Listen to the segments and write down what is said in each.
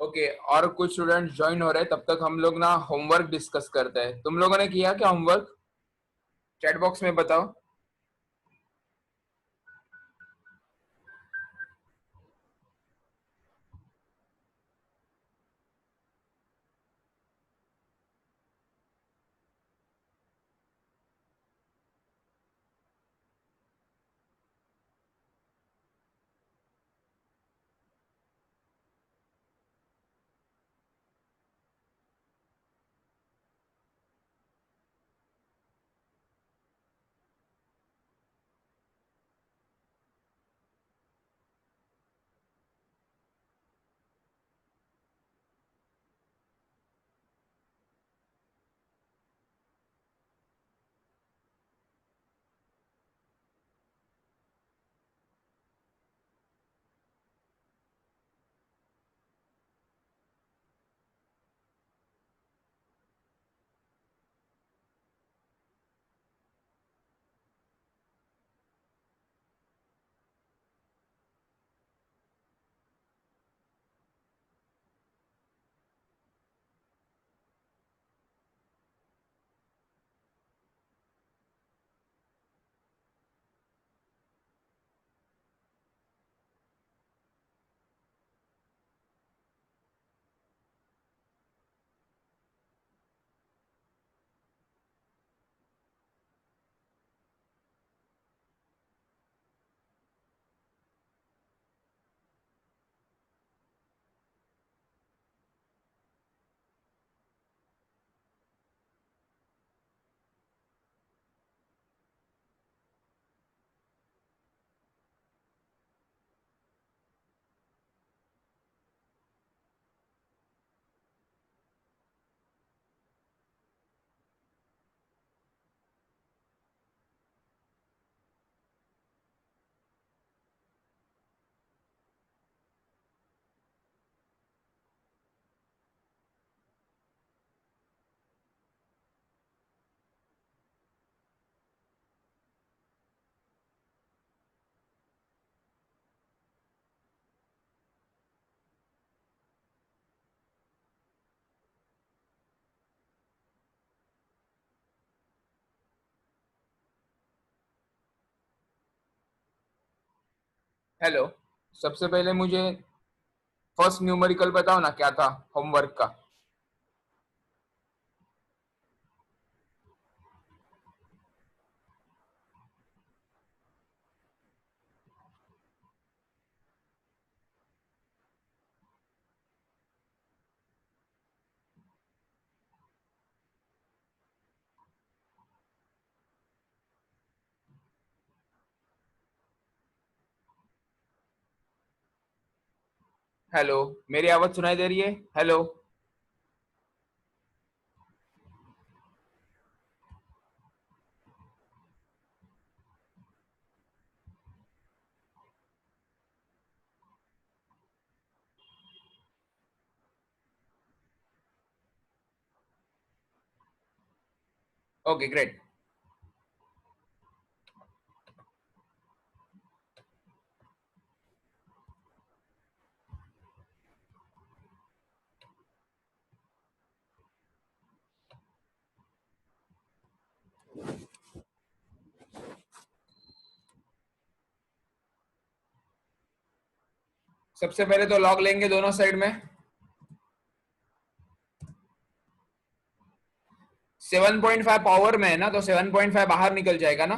Okay, और कुछ student join हो रहे हैं, तब तक हम लोग ना होमवर्क डिस्कस करते हैं। तुम लोगों ने किया क्या होमवर्क? चैट बॉक्स में बताओ। हेलो, सबसे पहले मुझे फर्स्ट न्यूमेरिकल बताओ ना, क्या था होमवर्क का? हेलो, मेरी आवाज सुनाई दे रही है? हेलो। Okay, great. सबसे पहले तो लॉग लेंगे दोनों साइड में। 7.5 पावर में है ना, तो 7.5 बाहर निकल जाएगा ना।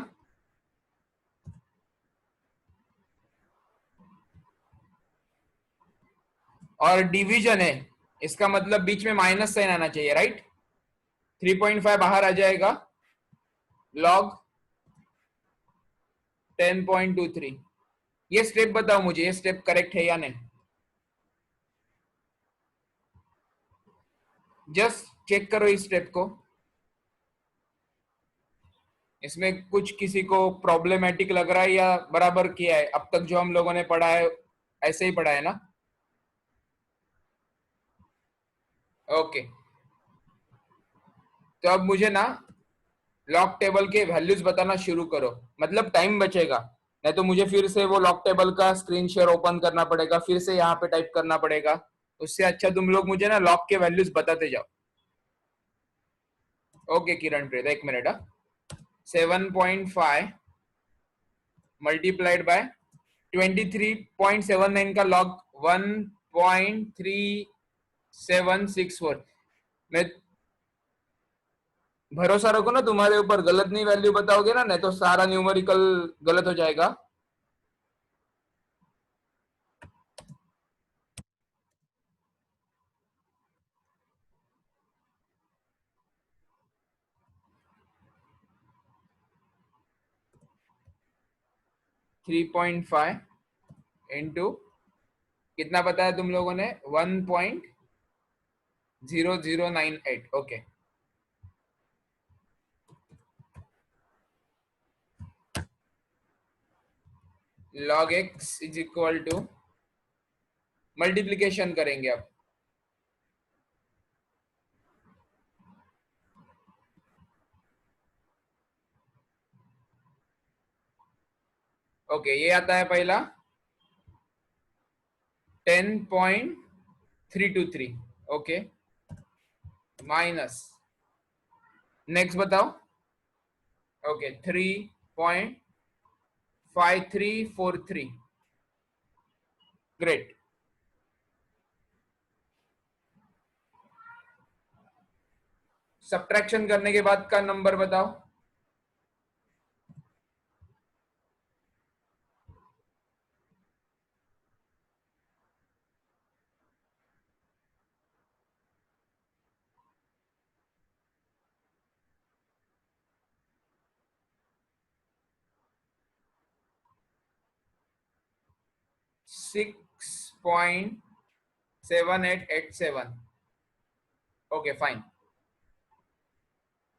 और डिवीजन है, इसका मतलब बीच में माइनस साइन आना चाहिए, राइट? 3.5 बाहर आ जाएगा। लॉग 10.23। ये स्टेप बताओ मुझे, ये स्टेप करेक्ट है या नहीं? जस्ट चेक करो इस स्टेप को। इसमें कुछ किसी को प्रॉब्लमेटिक लग रहा है या बराबर किया है? अब तक जो हम लोगों ने पढ़ा है ऐसे ही पढ़ा है ना? ओके, तो अब मुझे ना लॉग टेबल के वैल्यूज बताना शुरू करो, मतलब टाइम बचेगा। नहीं तो मुझे फिर से वो लॉग टेबल का स्क्रीन शेयर ओपन करना पड़ेगा, फिर से यहाँ पे टाइप करना पड़ेगा। उससे अच्छा तुम लोग मुझे ना लॉग के वैल्यूज बताते जाओ। ओके किरण प्रीत, एक मिनट। 7.5 मल्टीप्लाइड बाय 23.79 का लॉग 1.3764। मैं भरोसा रखो ना तुम्हारे ऊपर, गलत नहीं वैल्यू बताओगे ना, नहीं तो सारा न्यूमेरिकल गलत हो जाएगा। थ्री पॉइंट फाइव इंटू कितना बताया तुम लोगों ने? 1.0098। Okay, log x is equal to, multiplication करेंगे अब। ओके, ये आता है पहला 10.323। ओके, माइनस, नेक्स्ट बताओ। ओके, 3.5343। ग्रेट। सब्ट्रैक्शन करने के बाद का नंबर बताओ। Six point 7887। Okay fine.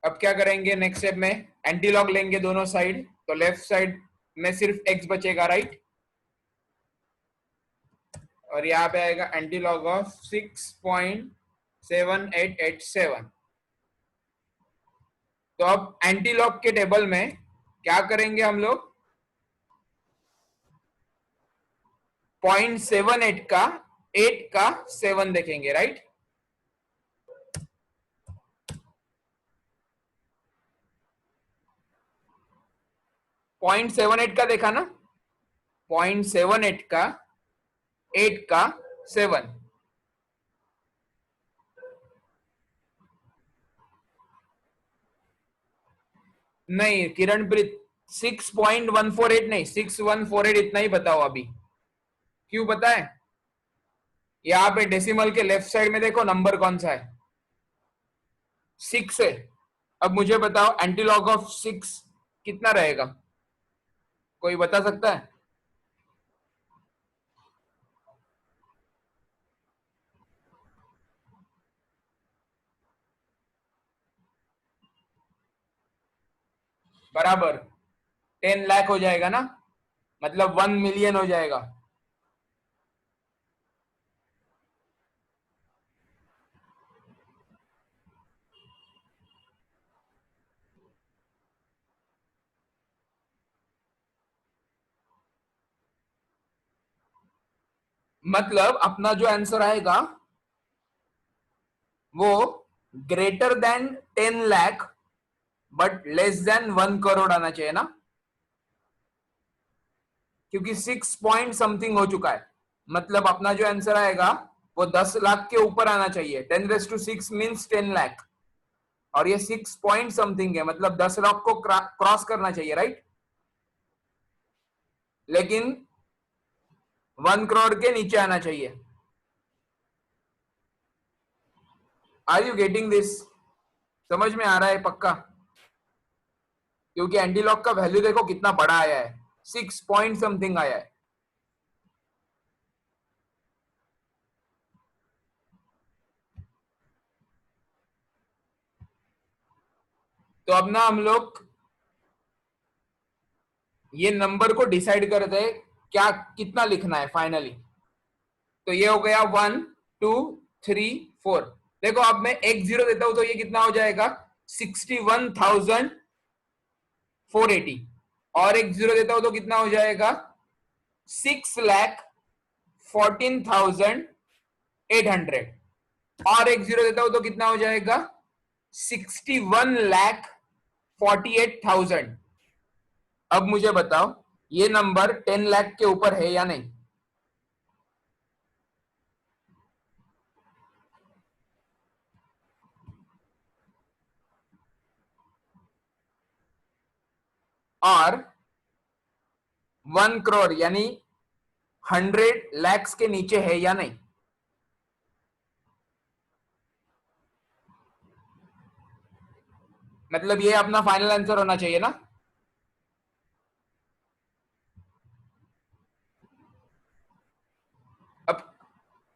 अब क्या करेंगे नेक्स्ट स्टेप में? एंटी लॉग लेंगे दोनों साइड, तो लेफ्ट साइड में सिर्फ x बचेगा, राइट? और यहाँ पे आएगा एंटी लॉग ऑफ 6.7887। तो अब एंटी लॉग के टेबल में क्या करेंगे हम लोग? 0.78 का 8 का 7 देखेंगे, राइट? पॉइंट 7.8 का देखा ना? 0.78 का 8 का 7। नहीं किरणप्रीत, 6.148 नहीं, 6148 इतना ही बताओ अभी। क्यों पता है? यहाँ पे डेसिमल के लेफ्ट साइड में देखो नंबर कौन सा है, 6 है। अब मुझे बताओ एंटी लॉग ऑफ 6 कितना रहेगा? कोई बता सकता है? बराबर 10 लाख हो जाएगा ना, मतलब 1 मिलियन हो जाएगा। मतलब अपना जो आंसर आएगा वो greater than 10 lakh but less than 1 crore आना चाहिए ना, क्योंकि 6 पॉइंट समथिंग हो चुका है। मतलब अपना जो आंसर आएगा वो 10 लाख के ऊपर आना चाहिए। 10⁶ मीन्स 10 लाख, और ये 6 पॉइंट समथिंग है, मतलब 10 लाख को क्रॉस करना चाहिए, राइट? लेकिन 1 करोड़ के नीचे आना चाहिए। Are you getting this? समझ में आ रहा है पक्का? क्योंकि एंटीलॉग का वैल्यू देखो कितना बड़ा आया है, 6 पॉइंट समथिंग आया है। तो अब ना हम लोग ये नंबर को डिसाइड करते हैं क्या कितना लिखना है फाइनली। तो ये हो गया 1 2 3 4। देखो अब मैं एक जीरो देता हूं तो ये कितना हो जाएगा? 61,480। और एक जीरो देता हूं तो कितना हो जाएगा? 6,14,480। 800 और एक जीरो देता हूं तो कितना हो जाएगा? 61,48,000। अब मुझे बताओ ये नंबर 10 लाख के ऊपर है या नहीं? और 1 करोड़ यानी 100 lakhs के नीचे है या नहीं? मतलब ये अपना फाइनल आंसर होना चाहिए ना? अब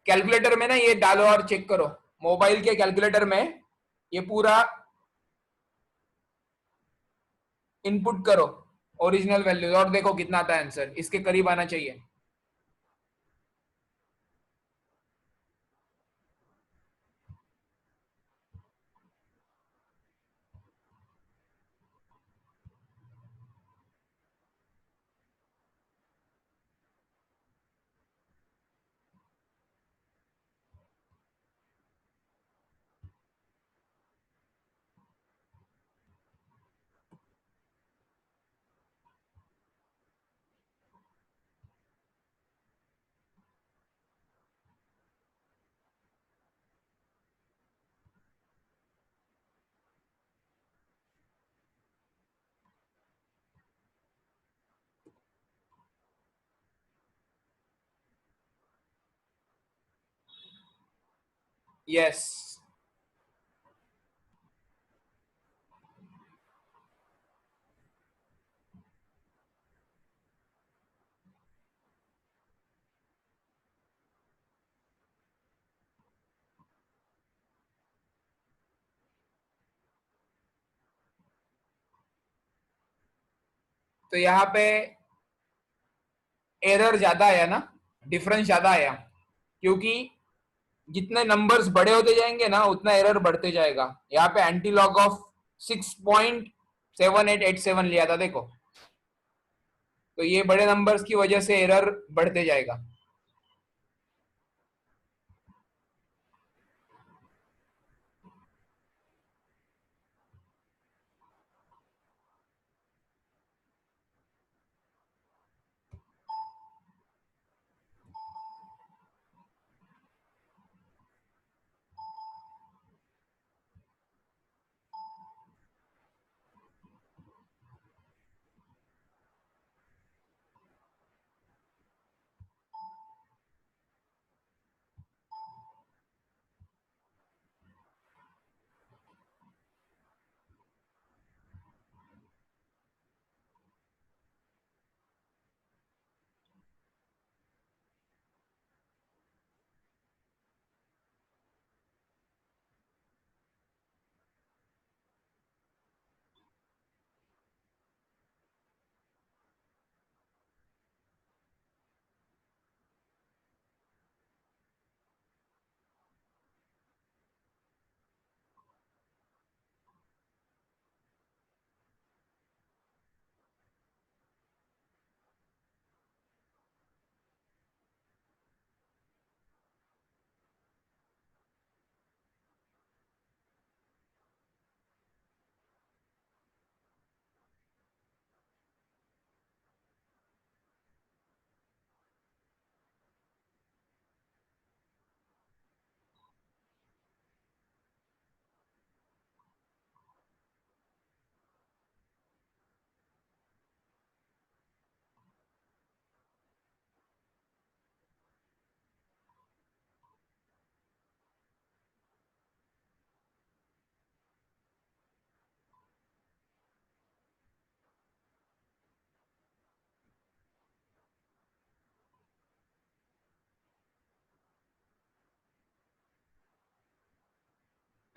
कैलकुलेटर में ना ये डालो और चेक करो। मोबाइल के कैलकुलेटर में ये पूरा इनपुट करो, ओरिजिनल वैल्यूज, और देखो कितना आता है आंसर। इसके करीब आना चाहिए। यस। तो यहाँ पे एरर ज्यादा आया ना, डिफरेंस ज्यादा आया, क्योंकि जितने नंबर्स बड़े होते जाएंगे ना उतना एरर बढ़ते जाएगा। यहाँ पे एंटी लॉग ऑफ 6.7887 लिया था देखो। तो ये बड़े नंबर्स की वजह से एरर बढ़ते जाएगा।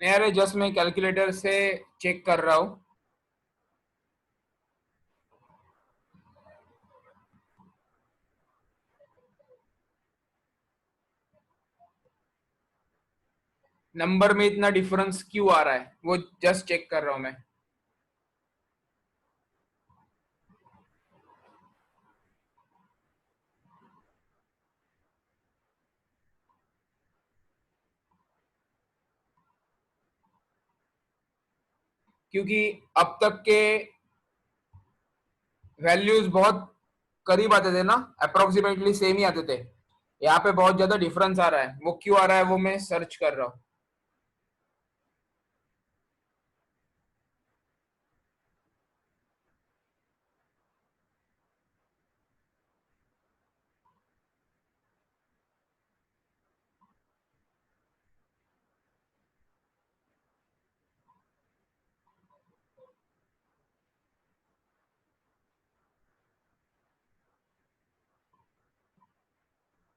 नहीं अरे जस्ट मैं कैलकुलेटर से चेक कर रहा हूँ। नंबर में इतना डिफरेंस क्यों आ रहा है वो जस्ट चेक कर रहा हूँ मैं। क्योंकि अब तक के वैल्यूज बहुत करीब आते थे ना, अप्रोक्सीमेटली सेम ही आते थे। यहाँ पे बहुत ज्यादा डिफरेंस आ रहा है, वो क्यों आ रहा है वो मैं सर्च कर रहा हूँ।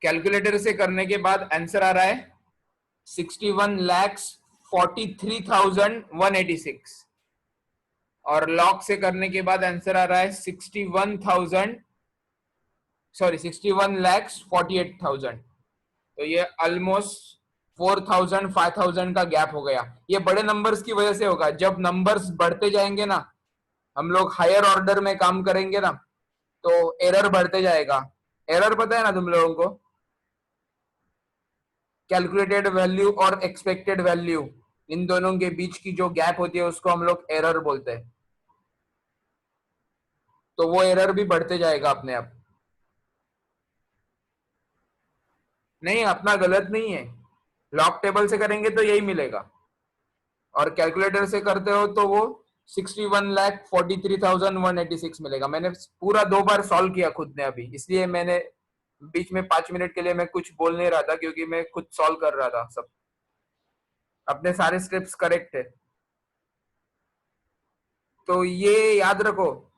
कैलकुलेटर से करने के बाद आंसर आ रहा है 61,43,186, और लॉग से करने के बाद आंसर आ रहा है 61,48,000। तो ये ऑलमोस्ट 4,000 5,000 का गैप हो गया। ये बड़े नंबर्स की वजह से होगा। जब नंबर्स बढ़ते जाएंगे ना, हम लोग हायर ऑर्डर में काम करेंगे ना, तो एरर बढ़ते जाएगा। एरर पता है ना तुम लोगों को? कैलकुलेटेड वैल्यू और एक्सपेक्टेड वैल्यू, इन दोनों के बीच की जो गैप होती है उसको हम लोग एरर बोलते हैं। तो वो एरर भी बढ़ते जाएगा अपने आप। नहीं, अपना गलत नहीं है। लॉग टेबल से करेंगे तो यही मिलेगा, और कैलकुलेटर से करते हो तो वो 61,43,186 मिलेगा। मैंने पूरा 2 बार सॉल्व किया खुद ने अभी, इसलिए मैंने बीच में 5 मिनट के लिए मैं कुछ बोल नहीं रहा था, क्योंकि मैं खुद सॉल्व कर रहा था सब। अपने सारे स्टेप्स करेक्ट है। तो ये याद रखो,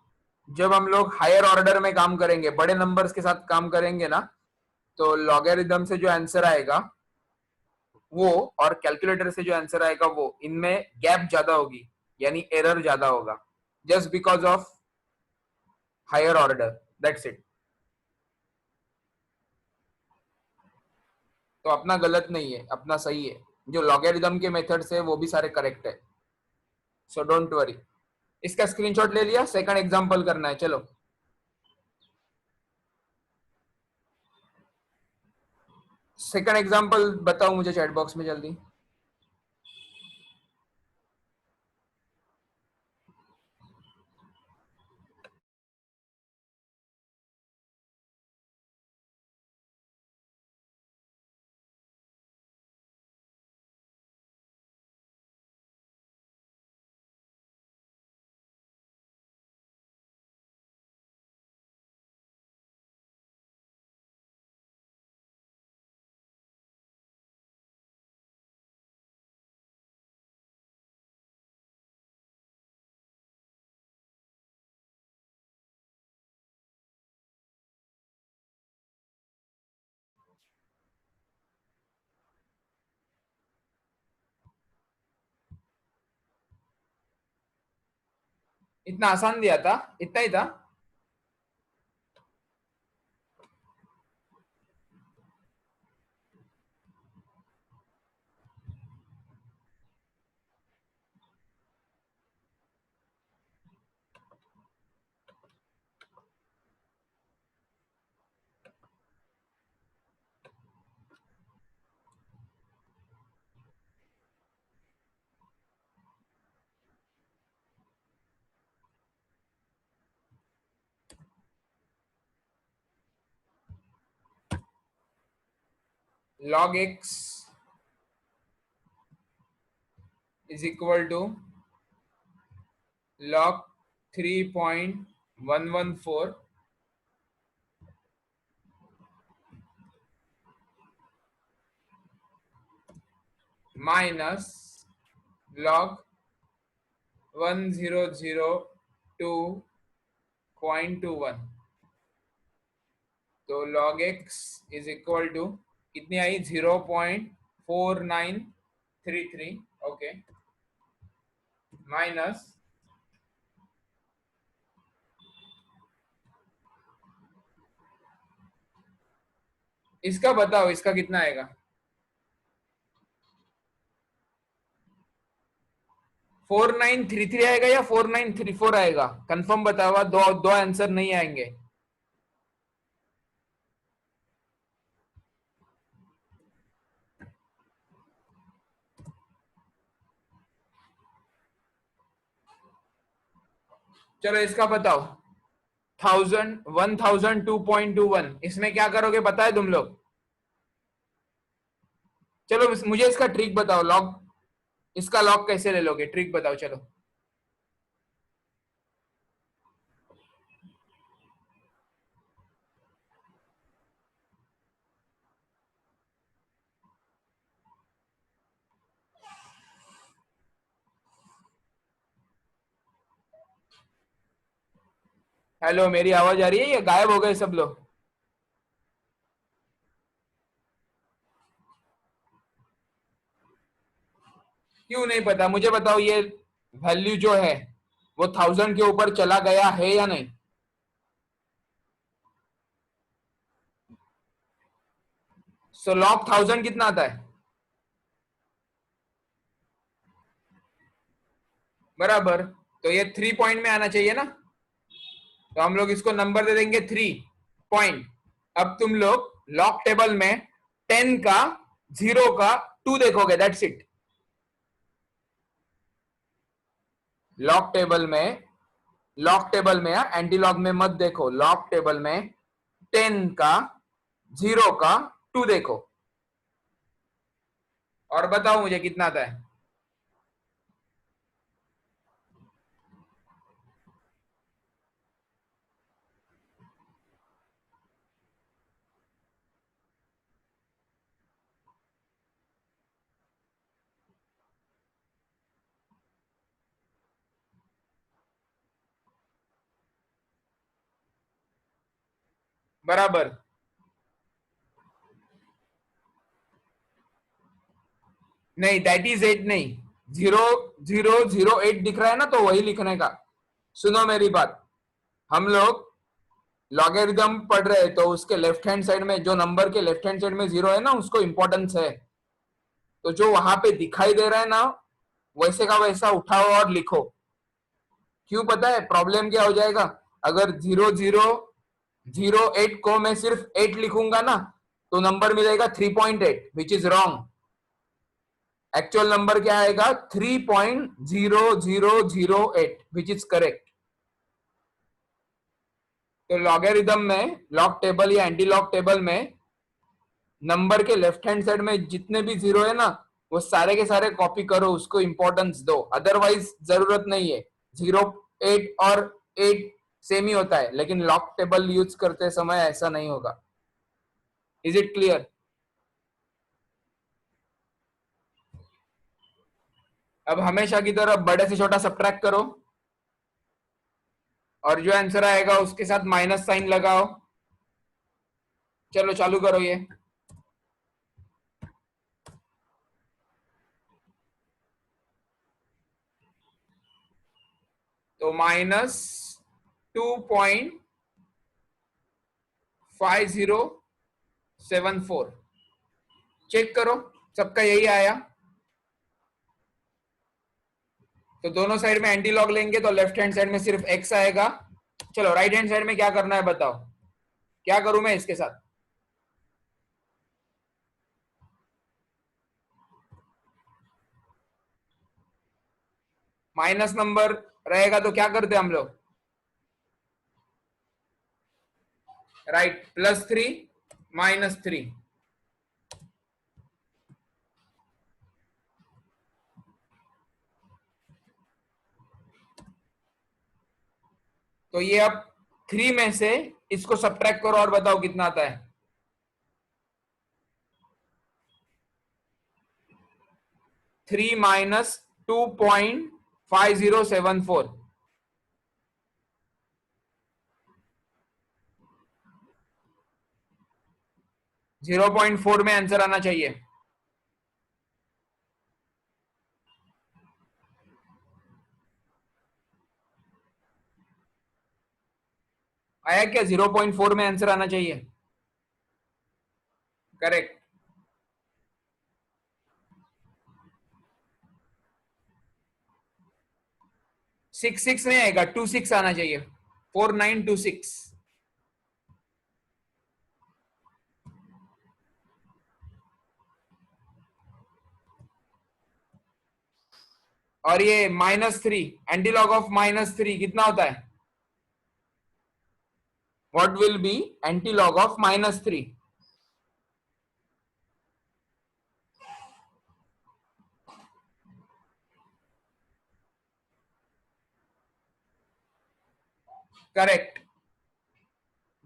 जब हम लोग हायर ऑर्डर में काम करेंगे, बड़े नंबर्स के साथ काम करेंगे ना, तो लॉगरिथम से जो आंसर आएगा वो, और कैलकुलेटर से जो आंसर आएगा वो, इनमें गैप ज्यादा होगी, यानी एरर ज्यादा होगा, just because of higher order, that's it. तो अपना गलत नहीं है, अपना सही है। जो लॉगरिथम के मेथड्स है वो भी सारे करेक्ट है, सो डोंट वरी। इसका स्क्रीनशॉट ले लिया, सेकंड एग्जांपल करना है, चलो। सेकंड एग्जांपल बताओ मुझे चैट बॉक्स में जल्दी। इतना आसान दिया था, इतना ही था। log x is equal to log 3.114 minus log 1002.21। तो log x is equal to कितनी आई? 0.4933, ओके, माइनस, इसका बताओ इसका कितना आएगा? 4933 आएगा या 4934 आएगा? कंफर्म बताओ, दो दो आंसर नहीं आएंगे। चलो इसका बताओ, 1000, 1002.21, इसमें क्या करोगे पता है तुम लोग? चलो मुझे इसका ट्रिक बताओ, लॉग, इसका लॉग कैसे ले लोगे, ट्रिक बताओ चलो। हेलो, मेरी आवाज आ रही है या गायब हो गए सब लोग? क्यों नहीं पता, मुझे बताओ, ये वैल्यू जो है वो 1000 के ऊपर चला गया है या नहीं? सो लॉग 1000 कितना आता है? बराबर, तो ये 3 पॉइंट में आना चाहिए ना, तो हम लोग इसको नंबर दे देंगे 3 पॉइंट। अब तुम लोग लॉग टेबल में 10 का, 0 का, 2 देखोगे, दैट्स इट। लॉग टेबल में, लॉग टेबल में, एंटी लॉग में मत देखो, लॉग टेबल में 10 का, 0 का, 2 देखो, और बताओ मुझे कितना आता है। बराबर, नहीं दैट इज 8 नहीं, 00008 दिख रहा है ना, तो वही लिखने का। सुनो मेरी बात, हम लोग लॉगरिथम पढ़ रहे हैं, तो उसके लेफ्ट हैंड साइड में, जो नंबर के लेफ्ट हैंड साइड में 0 है ना, उसको इंपॉर्टेंस है। तो जो वहां पे दिखाई दे रहा है ना, वैसे का वैसा उठाओ और लिखो। क्यों पता है प्रॉब्लम क्या हो जाएगा? अगर 0008 को मैं सिर्फ 8 लिखूंगा ना, तो नंबर मिलेगा 3.8, which is wrong. Actual number क्या आएगा? 3.0008, विच इज करेक्ट। तो लॉगरिथम में, लॉग टेबल या एंटी लॉग टेबल में, नंबर के लेफ्ट हैंड साइड में जितने भी 0 है ना, वो सारे के सारे कॉपी करो, उसको इंपॉर्टेंस दो, अदरवाइज जरूरत नहीं है। 08 और 8 सेम ही होता है, लेकिन लॉग टेबल यूज करते समय ऐसा नहीं होगा। Is it clear? अब हमेशा की तरह बड़े से छोटा सब्ट्रैक्ट करो, और जो आंसर आएगा उसके साथ माइनस साइन लगाओ। चलो चालू करो ये। तो -2.5074, चेक करो, सबका यही आया। तो दोनों साइड में एंटी लॉग लेंगे तो लेफ्ट हैंड साइड में सिर्फ x आएगा। चलो राइट हैंड साइड में क्या करना है बताओ, क्या करूं मैं इसके साथ? माइनस नंबर रहेगा तो क्या करते हम लोग? राइट, +3 -3। तो ये अब 3 में से इसको सब्ट्रैक्ट करो और बताओ कितना आता है। 3 माइनस 2.5074, 0.4 में आंसर आना चाहिए। आया क्या? 0.4 में आंसर आना चाहिए, करेक्ट। 66 नहीं आएगा, 26 आना चाहिए, 4926। और ये -3, एंटी लॉग ऑफ -3 कितना होता है? What will be anti-log of -3? Correct.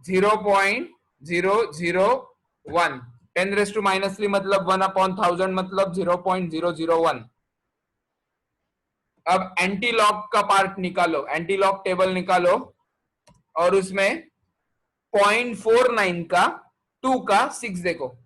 0.001. 10⁻³ मतलब 1/1000 मतलब 0.001. अब एंटी लॉग का पार्ट निकालो, एंटी लॉग टेबल निकालो और उसमें 0.49 का 2 का 6 देखो.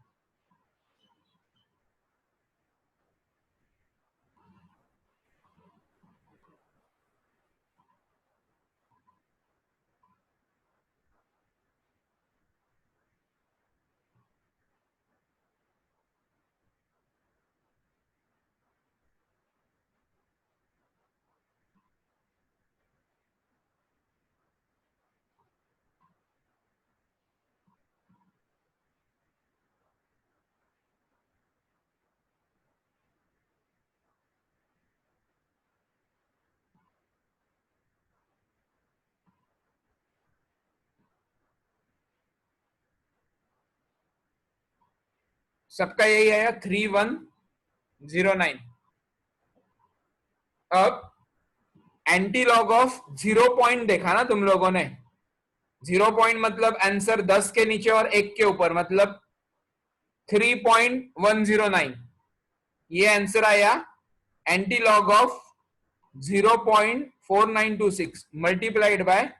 सबका यही आया 3109. अब एंटी लॉग ऑफ 0 पॉइंट देखा ना तुम लोगों ने. 0 पॉइंट मतलब आंसर 10 के नीचे और 1 के ऊपर मतलब 3.109. ये आंसर आया anti log of 0.4926 multiplied by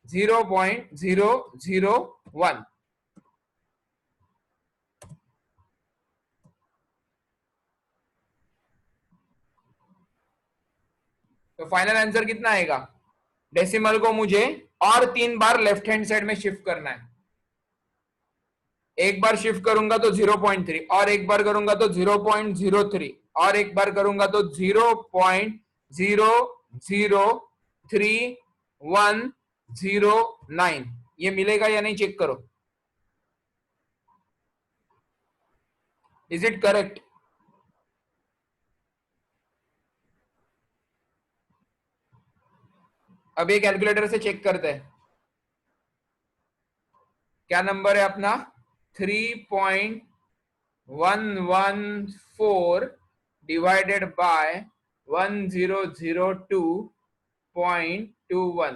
0.001. तो फाइनल आंसर कितना आएगा? डेसिमल को मुझे और 3 बार लेफ्ट हैंड साइड में शिफ्ट करना है. एक बार शिफ्ट करूंगा तो 0.3 और एक बार करूंगा तो 0.03 और एक बार करूंगा तो 0.0031109. ये मिलेगा या नहीं चेक करो. Is it correct? अब ये कैलकुलेटर से चेक करते हैं. क्या नंबर है अपना? 3.114 डिवाइडेड बाय 1002.21.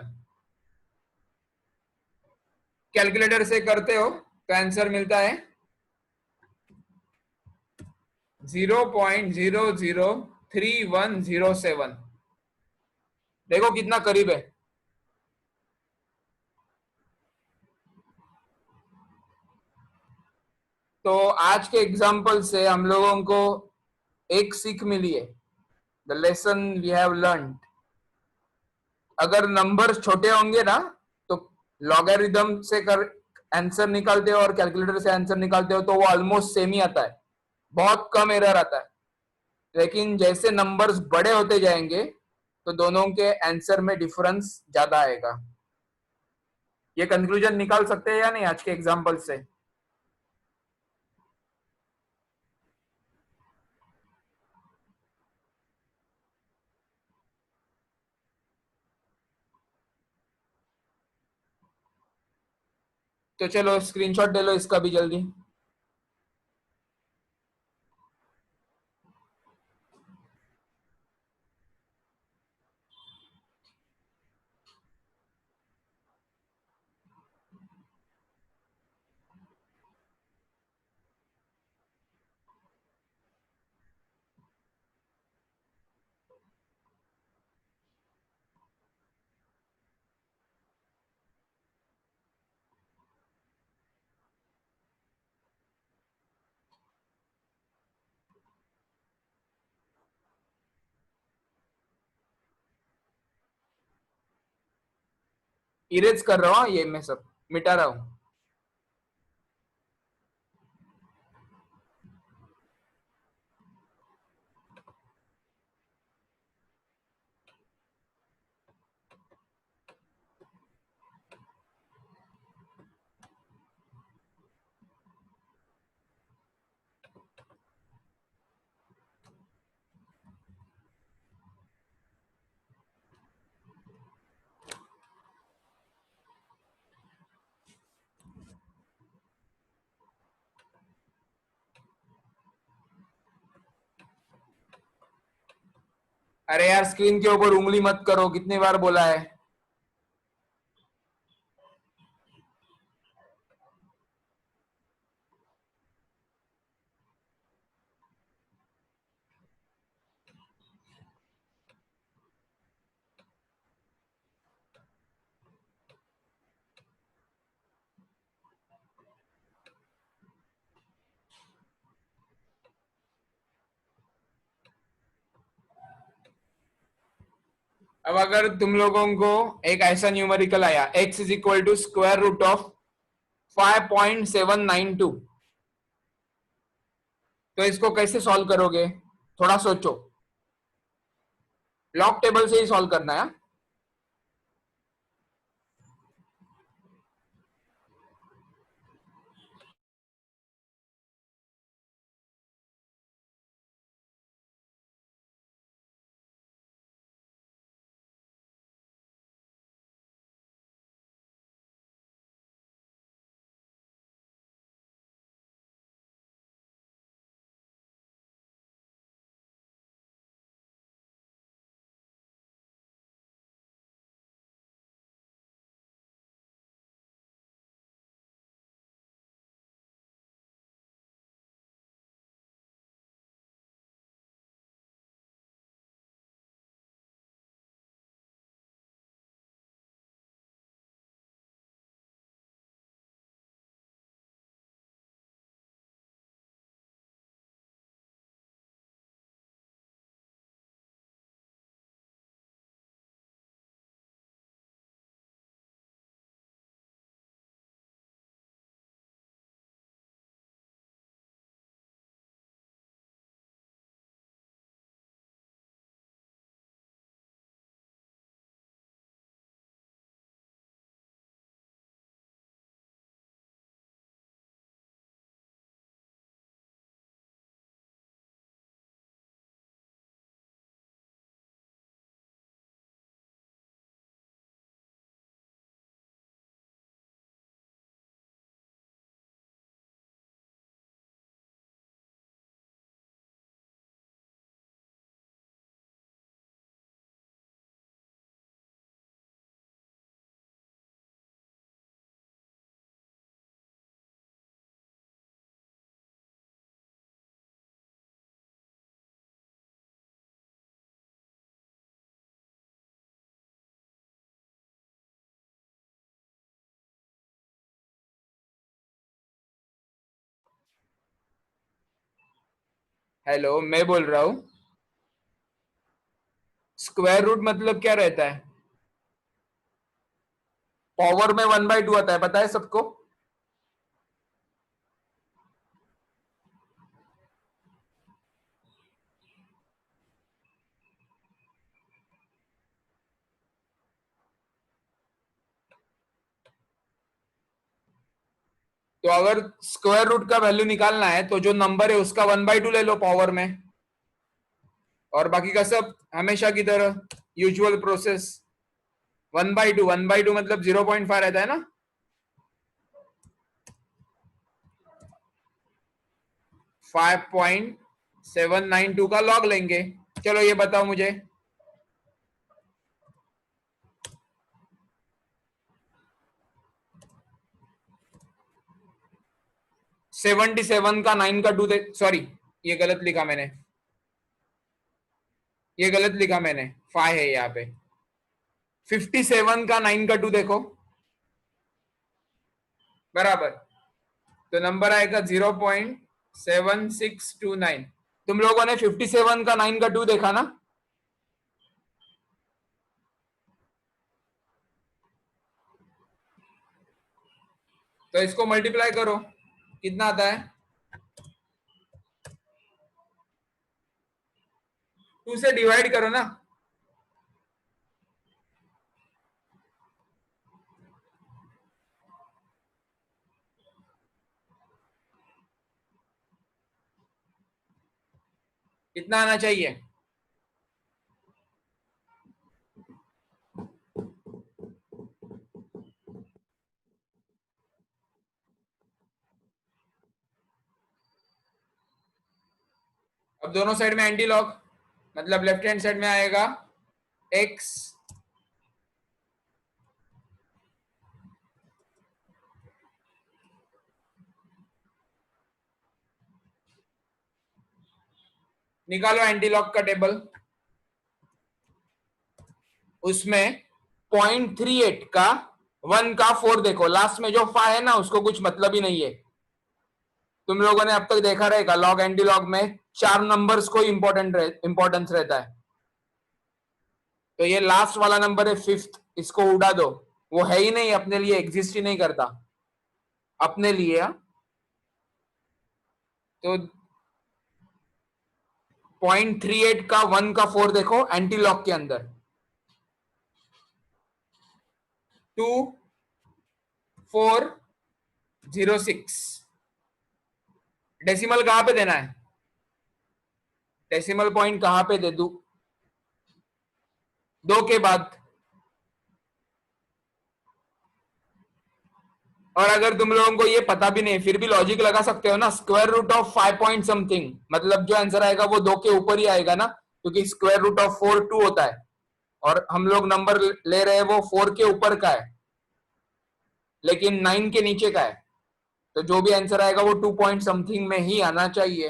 कैलकुलेटर से करते हो तो आंसर मिलता है 0.00317. देखो कितना करीब है. तो आज के एग्जाम्पल से हम लोगों को एक सीख मिली है. The lesson we have learn. अगर नंबर्स छोटे होंगे ना तो लॉगरिथम से कर आंसर निकालते हो और कैलकुलेटर से आंसर निकालते हो तो वो ऑलमोस्ट सेम ही आता है. बहुत कम एरर आता है. लेकिन जैसे नंबर्स बड़े होते जाएंगे तो दोनों के आंसर में डिफरेंस ज्यादा आएगा. ये कंक्लूजन निकाल सकते हैं या नहीं आज के एग्जाम्पल से? तो चलो स्क्रीनशॉट ले लो इसका भी जल्दी. इरेज कर रहा हूँ, ये मैं सब मिटा रहा हूँ. अरे यार स्क्रीन के ऊपर उंगली मत करो, कितनी बार बोला है। अब अगर तुम लोगों को एक ऐसा न्यूमेरिकल आया x is equal to square root of 5.792, तो इसको कैसे सॉल्व करोगे, थोड़ा सोचो। लॉग टेबल से ही सॉल्व करना है। हेलो, मैं बोल रहा हूँ। स्क्वायर रूट मतलब क्या रहता है? पावर में 1/2 आता है, पता है सबको। तो अगर स्क्वायर रूट का वैल्यू निकालना है तो जो नंबर है उसका 1/2 ले लो पावर में, और बाकी का सब हमेशा की तरह यूजुअल प्रोसेस। 1/2 मतलब 0.5 रहता है ना। 5.792 का लॉग लेंगे। चलो ये बताओ मुझे, 77 का 9 का 2 दे, सॉरी ये गलत लिखा मैंने, ये गलत लिखा मैंने, 5 है यहाँ पे। 57 का 9 का 2 देखो, बराबर। तो नंबर आएगा 0.7629। तुम लोगों ने 57 का 9 का 2 देखा ना। तो इसको मल्टीप्लाई करो, कितना आता है? 2 से डिवाइड करो ना। कितना आना चाहिए? अब दोनों साइड में एंटी लॉग, मतलब लेफ्ट हैंड साइड में आएगा x, निकालो एंटी लॉग का टेबल। उसमें 0.38 का 1 का 4 देखो, लास्ट में जो 5 है ना उसको कुछ मतलब ही नहीं है। तुम लोगों ने अब तक देखा रहेगा लॉग एंटी लॉग में 4 नंबर्स को इंपॉर्टेंस रहता है। तो ये लास्ट वाला नंबर है 5th, इसको उड़ा दो, वो है ही नहीं, अपने लिए एग्जिस्ट ही नहीं करता अपने लिए। तो 0.38 का 1 का 4 देखो एंटी लॉग के अंदर 2406। डेसिमल कहां पे देना है, डेसिमल पॉइंट कहां पे दे दू, 2 के बाद। और अगर तुम लोगों को ये पता भी नहीं फिर भी लॉजिक लगा सकते हो ना, square root of 5 point something, मतलब जो आंसर आएगा वो 2 के ऊपर ही आएगा ना, क्योंकि स्क्वायर रूट ऑफ 4 2 होता है और हम लोग नंबर ले रहे हैं वो 4 के ऊपर का है लेकिन 9 के नीचे का है। तो जो भी आंसर आएगा वो 2 पॉइंट समथिंग में ही आना चाहिए।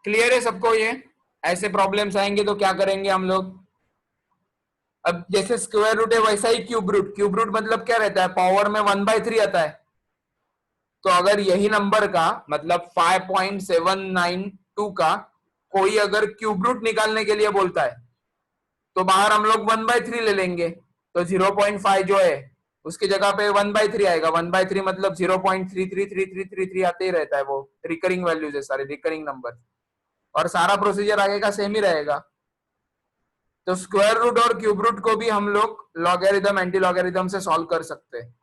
क्लियर है सबको ये? ऐसे प्रॉब्लम्स आएंगे तो क्या करेंगे हम लोग? अब जैसे स्क्वायर रूट है वैसा ही क्यूब रूट, क्यूब रूट मतलब क्या रहता है, पावर में 1/3 आता है। तो अगर यही नंबर का मतलब 5.792 का कोई अगर क्यूब रूट निकालने के लिए बोलता है तो बाहर हम लोग 1/3 ले लेंगे, तो 0.5 जो है उसकी जगह पे 1/3 आएगा। 1/3 मतलब 0.333333 आते ही रहता है, वो रिकरिंग वैल्यूज है, सारे रिकरिंग नंबर, और सारा प्रोसीजर आगे का सेम ही रहेगा। तो स्क्वायर रूट और क्यूब रूट को भी हम लोग लॉगरिथम एंटी लॉगरिथम से सॉल्व कर सकते हैं।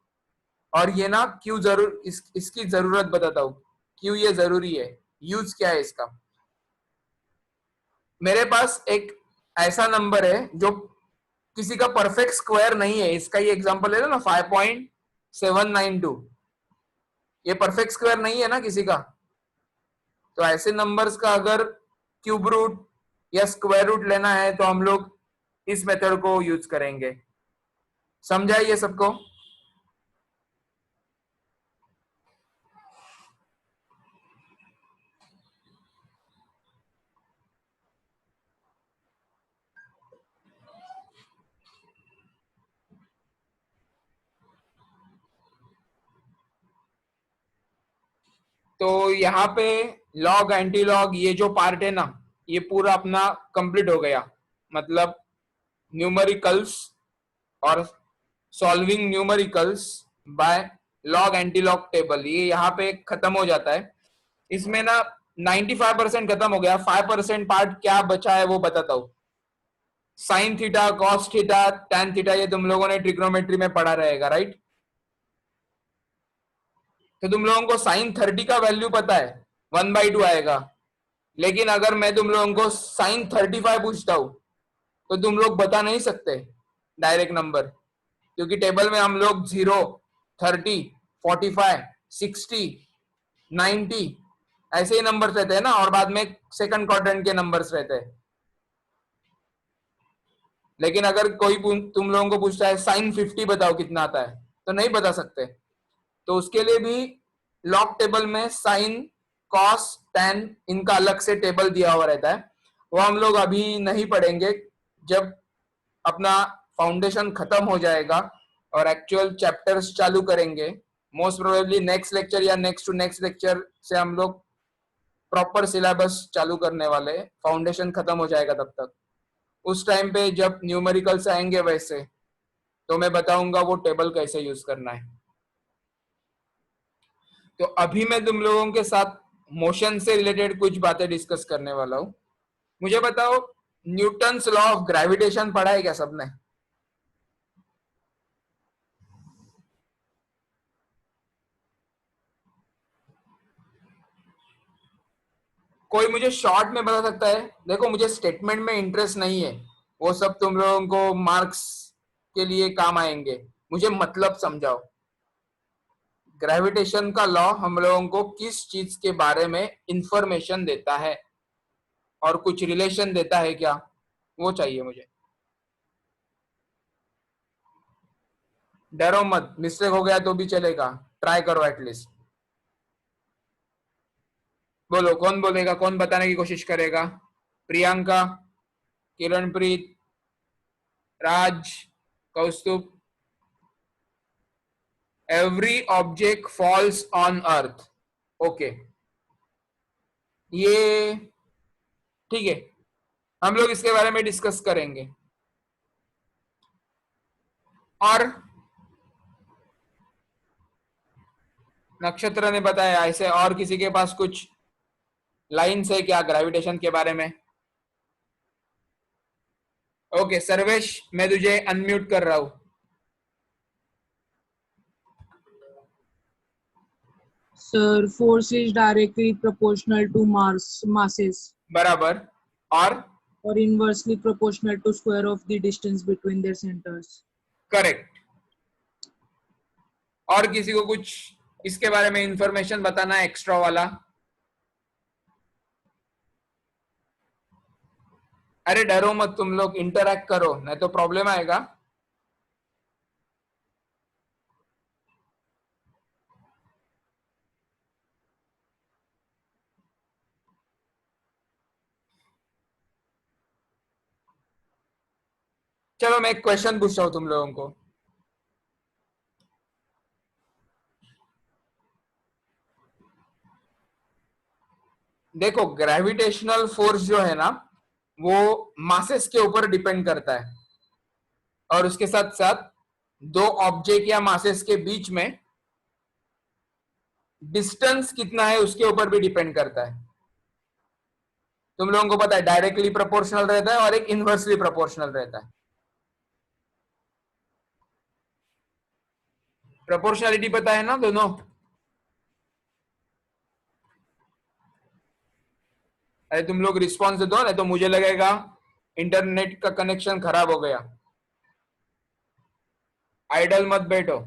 और ये ना क्यों जरूर इसकी जरूरत बताता हूँ, क्यों ये जरूरी है, यूज क्या है इसका। मेरे पास एक ऐसा नंबर है जो किसी का परफेक्ट स्क्वायर नहीं है, इसका ये एग्जांपल ले लो ना 5.792, ये परफेक्ट स्क्वायर नहीं है ना किसी का। तो ऐसे नंबर्स का अगर क्यूब रूट या स्क्वायर रूट लेना है तो हम लोग इस मेथड को यूज करेंगे। समझा ये सबको? तो यहाँ पे लॉग एंटी लॉग ये जो पार्ट है ना ये पूरा अपना कंप्लीट हो गया, मतलब न्यूमेरिकल्स और solving numericals by log anti log table, ये यहाँ पे खत्म हो जाता है। इसमें ना 95% खत्म हो गया, 5% पार्ट क्या बचा है वो बताता हूँ। Sine theta, cos theta, tan theta, ये तुम लोगों ने ट्रिग्नोमेट्री में पढ़ा रहेगा, राइट? तो तुम लोगों को साइन 30 का वैल्यू पता है, 1/2 आएगा। लेकिन अगर मैं तुम लोगों को साइन 35 पूछता हूं तो तुम लोग बता नहीं सकते डायरेक्ट नंबर, क्योंकि टेबल में हम लोग 0, 30, 45, 60, 90 ऐसे ही नंबर्स रहते हैं ना, और बाद में सेकंड क्वाड्रेंट के नंबर्स रहते हैं। लेकिन अगर कोई तुम लोगों को पूछता है साइन 50 बताओ कितना आता है, तो नहीं बता सकते। तो उसके लिए भी लॉग टेबल में साइन, कॉस, टैन इनका अलग से टेबल दिया हुआ रहता है, वो हम लोग अभी नहीं पढ़ेंगे। जब अपना फाउंडेशन खत्म हो जाएगा और एक्चुअल चैप्टर्स चालू करेंगे, मोस्ट प्रोबेबली नेक्स्ट लेक्चर या नेक्स्ट टू नेक्स्ट लेक्चर से हम लोग प्रॉपर सिलेबस चालू करने वाले, फाउंडेशन खत्म हो जाएगा तब तक। उस टाइम पे जब न्यूमेरिकल्स आएंगे वैसे तो मैं बताऊंगा वो टेबल कैसे यूज करना है। तो अभी मैं तुम लोगों के साथ मोशन से रिलेटेड कुछ बातें डिस्कस करने वाला हूं। मुझे बताओ, न्यूटन्स लॉ ऑफ ग्रेविटेशन पढ़ा है क्या सबने? कोई मुझे शॉर्ट में बता सकता है? देखो मुझे स्टेटमेंट में इंटरेस्ट नहीं है, वो सब तुम लोगों को मार्क्स के लिए काम आएंगे, मुझे मतलब समझाओ। ग्रेविटेशन का लॉ हम लोगों को किस चीज के बारे में इंफॉर्मेशन देता है और कुछ रिलेशन देता है क्या, वो चाहिए मुझे। डरो मत, मिस्टेक हो गया तो भी चलेगा, ट्राई करो एटलीस्ट। बोलो कौन बोलेगा, कौन बताने की कोशिश करेगा? Priyanka, Kiranpreet, Raj, Kaustubh. Every object falls on earth. Okay, ये ठीक है, हम लोग इसके बारे में डिस्कस करेंगे। और नक्षत्र ने बताया, ऐसे और किसी के पास कुछ लाइन्स है क्या ग्रेविटेशन के बारे में? ओके सर्वेश, मैं तुझे अनम्यूट कर रहा हूं। Sir, force is directly proportional to masses बराबर, और or inversely proportional to square of the distance between their centers. Correct. और किसी को कुछ इसके बारे में इंफॉर्मेशन बताना है एक्स्ट्रा वाला? अरे डरो मत, तुम लोग इंटरैक्ट करो, नहीं तो प्रॉब्लम आएगा। चलो मैं एक क्वेश्चन पूछता हूं तुम लोगों को। देखो ग्रेविटेशनल फोर्स जो है ना, वो मासेस के ऊपर डिपेंड करता है, और उसके साथ साथ दो ऑब्जेक्ट या मासेस के बीच में डिस्टेंस कितना है उसके ऊपर भी डिपेंड करता है। तुम लोगों को पता है डायरेक्टली प्रोपोर्शनल रहता है और एक इनवर्सली प्रोपोर्शनल रहता है। प्रोपोर्शनलिटी पता है ना दोनों? अरे तुम लोग रिस्पॉन्स दो, नहीं तो मुझे लगेगा इंटरनेट का कनेक्शन खराब हो गया। आइडल मत बैठो।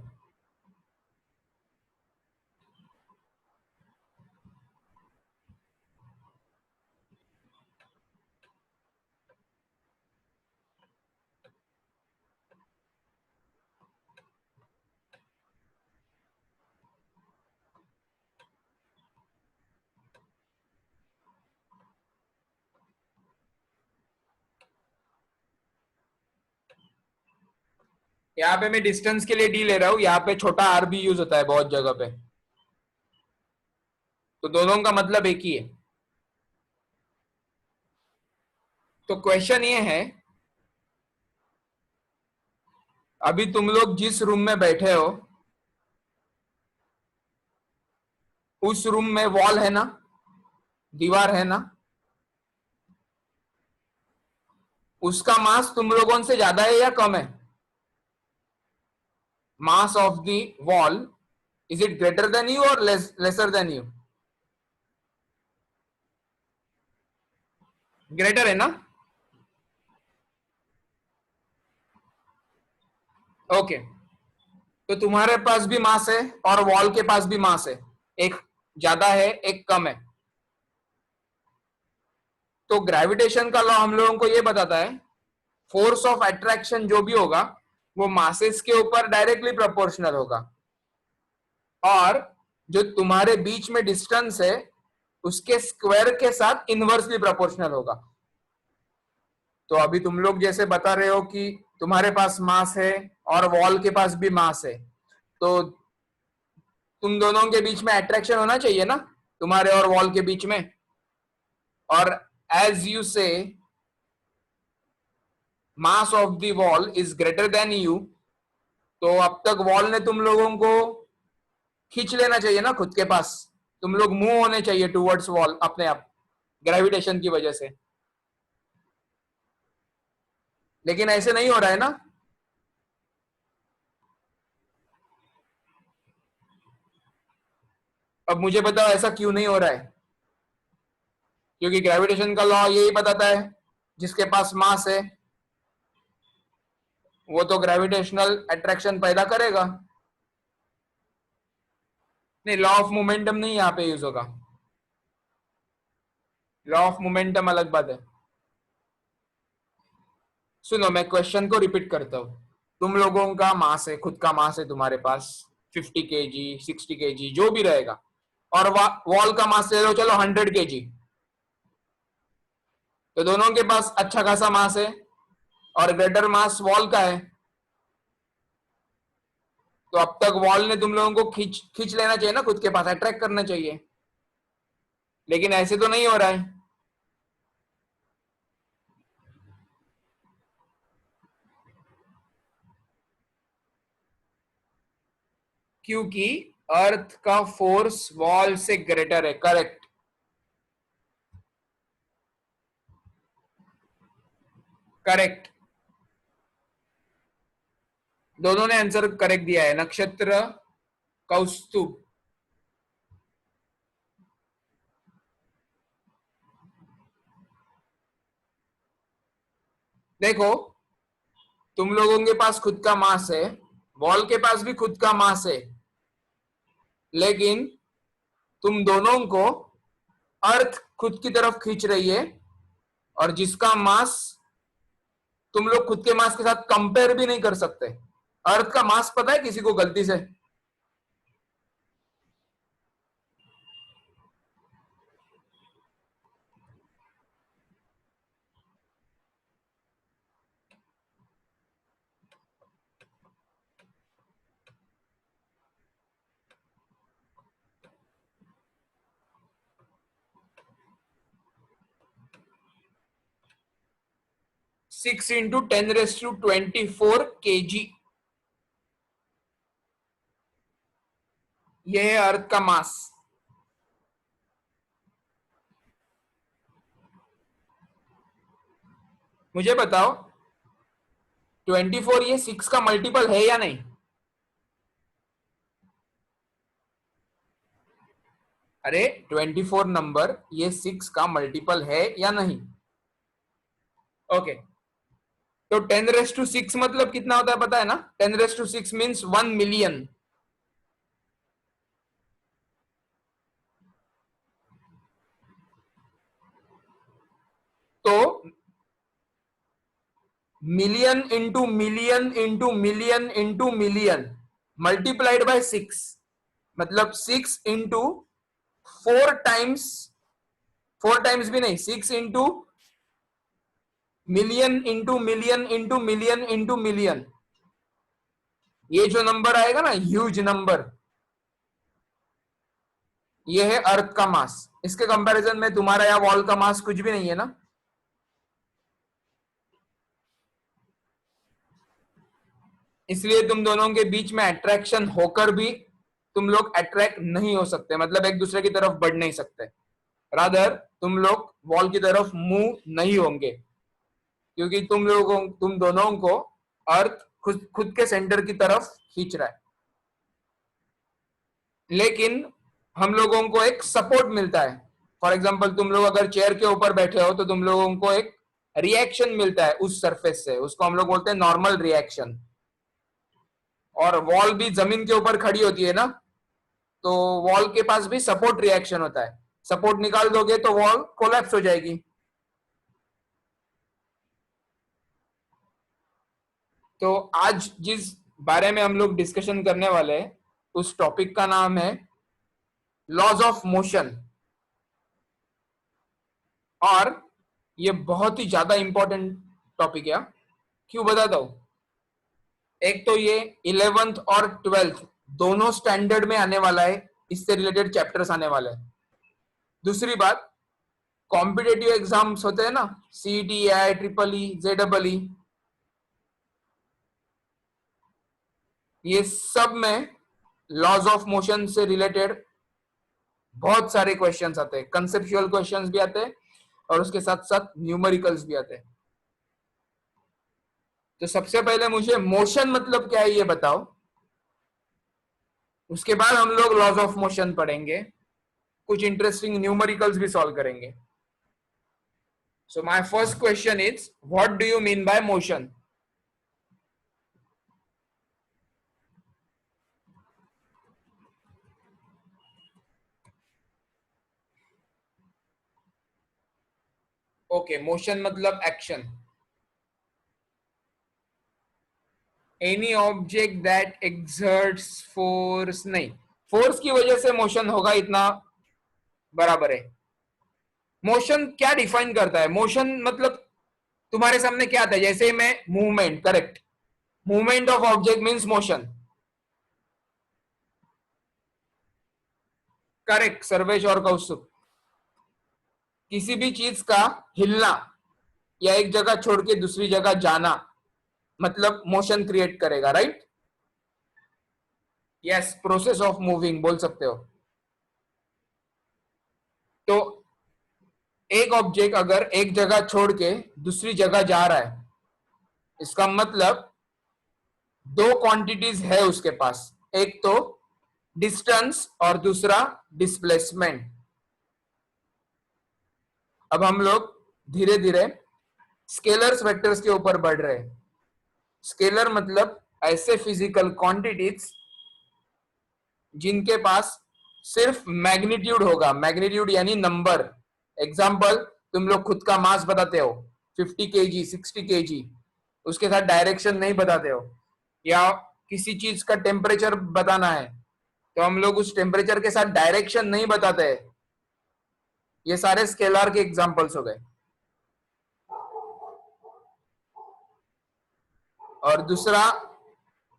यहाँ पे मैं डिस्टेंस के लिए डी ले रहा हूं, यहाँ पे छोटा आर भी यूज होता है बहुत जगह पे, तो दोनों का मतलब एक ही है। तो क्वेश्चन ये है, अभी तुम लोग जिस रूम में बैठे हो उस रूम में वॉल है ना, दीवार है ना, उसका मास तुम लोगों से ज्यादा है या कम है? Mass of the wall, is it greater than you और लेसर देन यू? ग्रेटर है ना? ओके, तो तुम्हारे पास भी मास है और वॉल के पास भी मास है, एक ज्यादा है एक कम है। तो ग्रेविटेशन का लॉ हम लोगों को ये बताता है, फोर्स ऑफ अट्रैक्शन जो भी होगा वो मासेस के ऊपर डायरेक्टली प्रोपोर्शनल होगा, और जो तुम्हारे बीच में डिस्टेंस है उसके स्क्वायर के साथ इनवर्सली प्रोपोर्शनल होगा। तो अभी तुम लोग जैसे बता रहे हो कि तुम्हारे पास मास है और वॉल के पास भी मास है, तो तुम दोनों के बीच में अट्रैक्शन होना चाहिए ना, तुम्हारे और वॉल के बीच में। और एज यू से mass of the wall is greater then you, तो अब तक वॉल ने तुम लोगों को खींच लेना चाहिए ना खुद के पास, तुम लोग मूव होने चाहिए टुवर्ड्स वॉल अपने आप, ग्रेविटेशन की वजह से। लेकिन ऐसे नहीं हो रहा है ना। अब मुझे बताओ ऐसा क्यों नहीं हो रहा है? क्योंकि ग्रेविटेशन का लॉ यही बताता है, जिसके पास मास है वो तो ग्रेविटेशनल अट्रैक्शन पैदा करेगा। नहीं, लॉ ऑफ मोमेंटम नहीं यहाँ पे यूज होगा, लॉ ऑफ मोमेंटम अलग बात है। सुनो, मैं क्वेश्चन को रिपीट करता हूँ। तुम लोगों का मास है, खुद का मास है तुम्हारे पास 50 kg 60 kg जो भी रहेगा, और वॉल का मास ले लो चलो 100 kg, तो दोनों के पास अच्छा खासा मास है और ग्रेटर मास वॉल का है। तो अब तक वॉल ने तुम लोगों को खींच खींच लेना चाहिए ना, खुद के पास अट्रैक्ट करना चाहिए, लेकिन ऐसे तो नहीं हो रहा है। क्योंकि अर्थ का फोर्स वॉल से ग्रेटर है। करेक्ट, करेक्ट, दोनों ने आंसर करेक्ट दिया है। नक्षत्र, कौस्तुभ, देखो तुम लोगों के पास खुद का मास है, वॉल के पास भी खुद का मास है, लेकिन तुम दोनों को अर्थ खुद की तरफ खींच रही है, और जिसका मास तुम लोग खुद के मास के साथ कंपेयर भी नहीं कर सकते। अर्थ का मास पता है किसी को गलती से? सिक्स इंटू 10⁻24 kg, यह है अर्थ का मास। मुझे बताओ 24 ये 6 का मल्टीपल है या नहीं? अरे 24 नंबर ये 6 का मल्टीपल है या नहीं? ओके, तो 10⁻6 मतलब कितना होता है पता है ना? 10⁻6 मीन्स 1 मिलियन। तो million into million into million into million multiplied by 6, मतलब 6 इंटू 4 टाइम्स, 4 टाइम्स भी नहीं, 6 into million into million into million into million, ये जो नंबर आएगा ना, ह्यूज नंबर, ये है अर्थ का मास। इसके कंपैरिजन में तुम्हारा या वॉल का मास कुछ भी नहीं है ना। इसलिए तुम दोनों के बीच में अट्रैक्शन होकर भी तुम लोग अट्रैक्ट नहीं हो सकते, मतलब एक दूसरे की तरफ बढ़ नहीं सकते। रादर तुम लोग वॉल की तरफ मूव नहीं होंगे, क्योंकि तुम दोनों को अर्थ खुद खुद के सेंटर की तरफ खींच रहा है। लेकिन हम लोगों को एक सपोर्ट मिलता है। फॉर एग्जाम्पल तुम लोग अगर चेयर के ऊपर बैठे हो तो तुम लोगों को एक रिएक्शन मिलता है उस सरफेस से, उसको हम लोग बोलते हैं नॉर्मल रिएक्शन। और वॉल भी जमीन के ऊपर खड़ी होती है ना, तो वॉल के पास भी सपोर्ट रिएक्शन होता है। सपोर्ट निकाल दोगे तो वॉल कोलैप्स हो जाएगी। तो आज जिस बारे में हम लोग डिस्कशन करने वाले हैं, उस टॉपिक का नाम है लॉज ऑफ मोशन। और ये बहुत ही ज्यादा इंपॉर्टेंट टॉपिक है। क्यों बताता हूं? एक तो ये 11th और 12th दोनों स्टैंडर्ड में आने वाला है, इससे रिलेटेड चैप्टर्स आने वाले हैं। दूसरी बात, कॉम्पिटेटिव एग्जाम्स होते हैं ना, सीईटी, आई, ट्रिपल ई, जेडबल ई, ये सब में लॉज ऑफ मोशन से रिलेटेड बहुत सारे क्वेश्चंस आते हैं। कंसेप्चुअल क्वेश्चंस भी आते हैं और उसके साथ साथ न्यूमेरिकल्स भी आते हैं। तो सबसे पहले मुझे मोशन मतलब क्या है ये बताओ, उसके बाद हम लोग लॉज ऑफ मोशन पढ़ेंगे, कुछ इंटरेस्टिंग न्यूमेरिकल्स भी सॉल्व करेंगे। So my first question is, what do you mean by motion? Okay, motion मतलब action. Any object that exerts force, नहीं, फोर्स की वजह से मोशन होगा इतना बराबर है. मोशन क्या डिफाइन करता है? मोशन मतलब तुम्हारे सामने क्या आता है? जैसे मैं movement, correct, movement of object means motion. Correct Sarvesh और कौस्तुभ. किसी भी चीज का हिलना या एक जगह छोड़ के दूसरी जगह जाना मतलब मोशन क्रिएट करेगा, right? Yes, process of moving बोल सकते हो. तो एक ऑब्जेक्ट अगर एक जगह छोड़ के दूसरी जगह जा रहा है, इसका मतलब दो क्वांटिटीज है उसके पास. एक तो डिस्टेंस और दूसरा डिस्प्लेसमेंट. अब हम लोग धीरे धीरे स्केलर्स वेक्टर्स के ऊपर बढ़ रहे हैं. स्केलर मतलब ऐसे फिजिकल क्वांटिटीज जिनके पास सिर्फ मैग्नीट्यूड होगा. मैग्नीट्यूड यानी नंबर. एग्जाम्पल, तुम लोग खुद का मास बताते हो 50 केजी, 60 केजी, उसके साथ डायरेक्शन नहीं बताते हो. या किसी चीज का टेम्परेचर बताना है तो हम लोग उस टेम्परेचर के साथ डायरेक्शन नहीं बताते हैं. ये सारे स्केलर के एग्जाम्पल्स हो गए. और दूसरा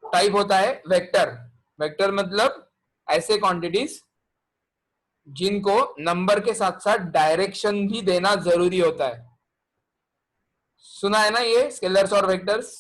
टाइप होता है वेक्टर. वेक्टर मतलब ऐसे क्वांटिटीज जिनको नंबर के साथ साथ डायरेक्शन भी देना जरूरी होता है. सुना है ना ये स्केलर्स और वेक्टर्स?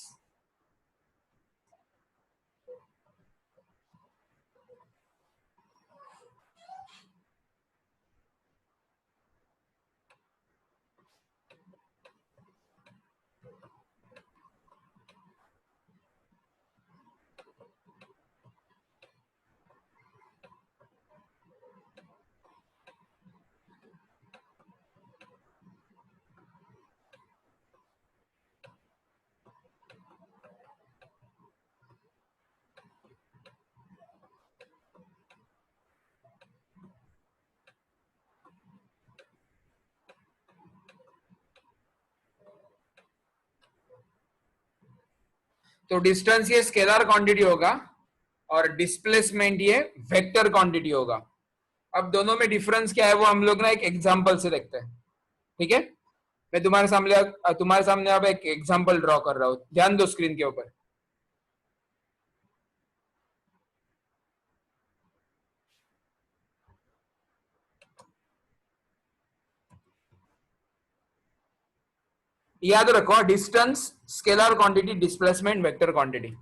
तो डिस्टेंस ये स्केलर क्वांटिटी होगा और डिस्प्लेसमेंट ये वेक्टर क्वांटिटी होगा. अब दोनों में डिफरेंस क्या है वो हम लोग ना एक एग्जांपल से देखते हैं. ठीक है, मैं तुम्हारे सामने अब एक एग्जांपल ड्रॉ कर रहा हूं. ध्यान दो स्क्रीन के ऊपर. याद रखो, distance scalar quantity, displacement vector quantity.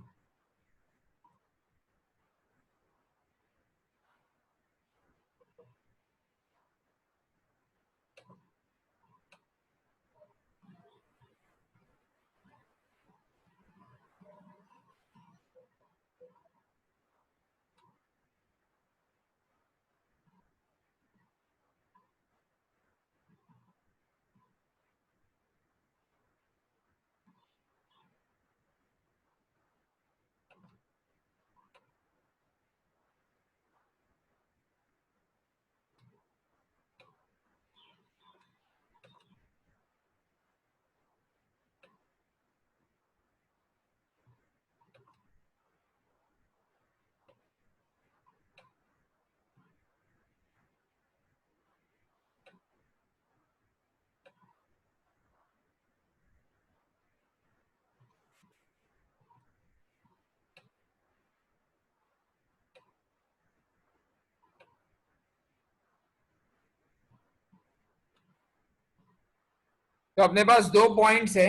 तो अपने पास दो पॉइंट्स है.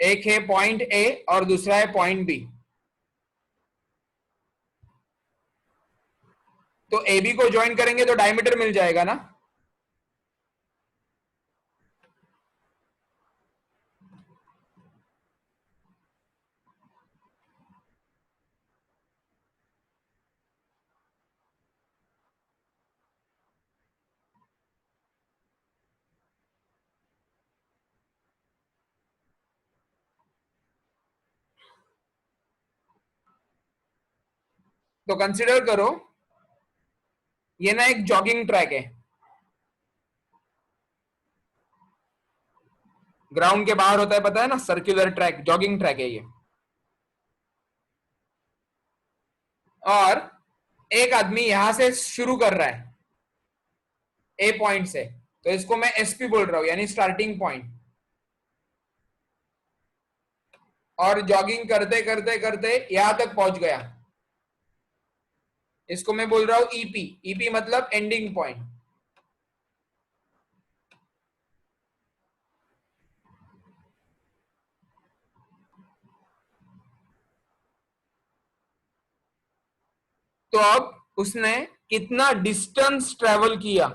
एक है पॉइंट ए और दूसरा है पॉइंट बी. तो ए बी को ज्वाइन करेंगे तो डायमीटर मिल जाएगा ना. तो कंसिडर करो ये ना एक जॉगिंग ट्रैक है. ग्राउंड के बाहर होता है, पता है ना, सर्कुलर ट्रैक, जॉगिंग ट्रैक है ये। और एक आदमी यहां से शुरू कर रहा है ए पॉइंट से, तो इसको मैं एसपी बोल रहा हूं, यानी स्टार्टिंग पॉइंट। और जॉगिंग करते करते करते यहां तक पहुंच गया, इसको मैं बोल रहा हूं ईपी। ईपी मतलब एंडिंग पॉइंट। तो अब उसने कितना डिस्टेंस ट्रेवल किया,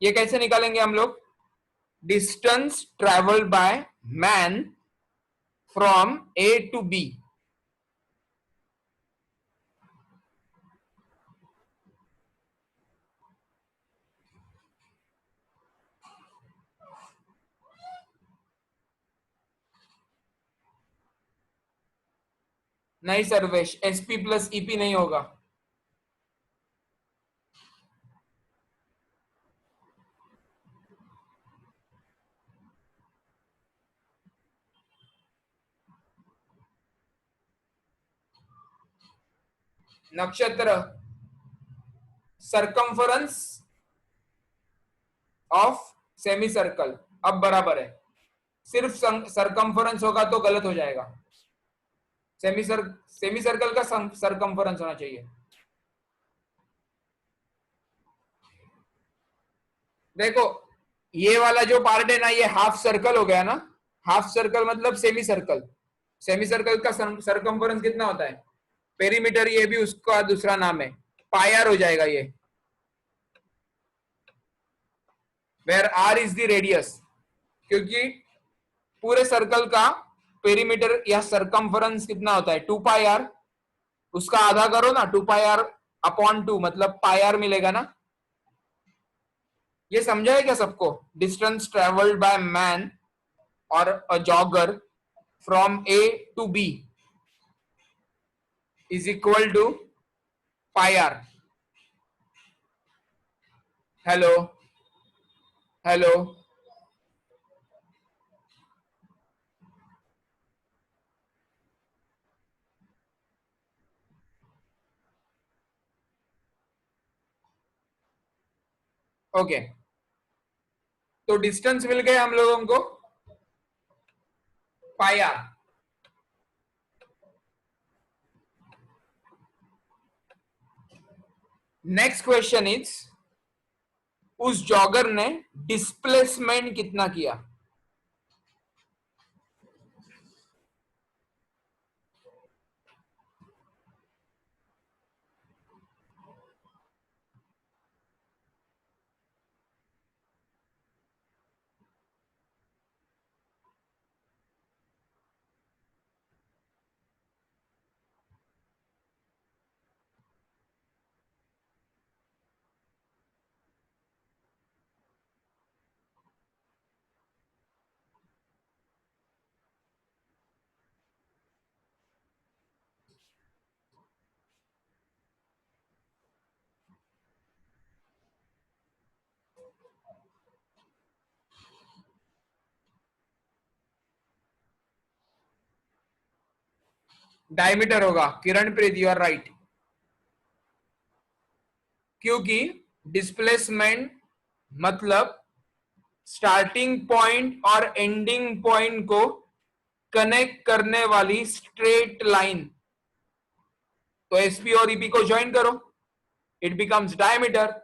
ये कैसे निकालेंगे हम लोग? Distance travelled by man from A to B. नहीं सर्वेश, एसपी प्लस ईपी नहीं होगा। नक्षत्र, सरकमफरेंस ऑफ सेमी सर्कल। अब बराबर है, सिर्फ सरकमफरेंस होगा तो गलत हो जाएगा। सेमी सर्कल का सरकमफरेंस होना चाहिए। देखो, ये वाला जो पार्ट है ना, ये हाफ सर्कल हो गया ना। हाफ सर्कल मतलब सेमी सर्कल। सेमी सर्कल का सरकमफरेंस कितना होता है? पेरीमीटर, ये भी उसका दूसरा नाम है, पायर हो जाएगा ये, where r is the radius. क्योंकि पूरे सर्कल का पेरीमीटर या सरकमफरेंस कितना होता है? 2 पाई आर। उसका आधा करो ना, 2 पाई आर अपॉन 2, मतलब पाई आर मिलेगा ना। ये समझा है क्या सबको? डिस्टेंस ट्रेवल्ड बाय मैन और a jogger from A to B is equal to pi r. Hello, hello. Okay, तो डिस्टेंस मिल गए हम लोगों को, pi r. Next question is, उस जॉगर ने डिस्प्लेसमेंट कितना किया? डायमीटर होगा Kiranpreet, you are right. क्योंकि डिस्प्लेसमेंट मतलब स्टार्टिंग पॉइंट और एंडिंग पॉइंट को कनेक्ट करने वाली स्ट्रेट लाइन। तो एसपी और ईपी को ज्वाइन करो, इट बिकम्स डायमीटर।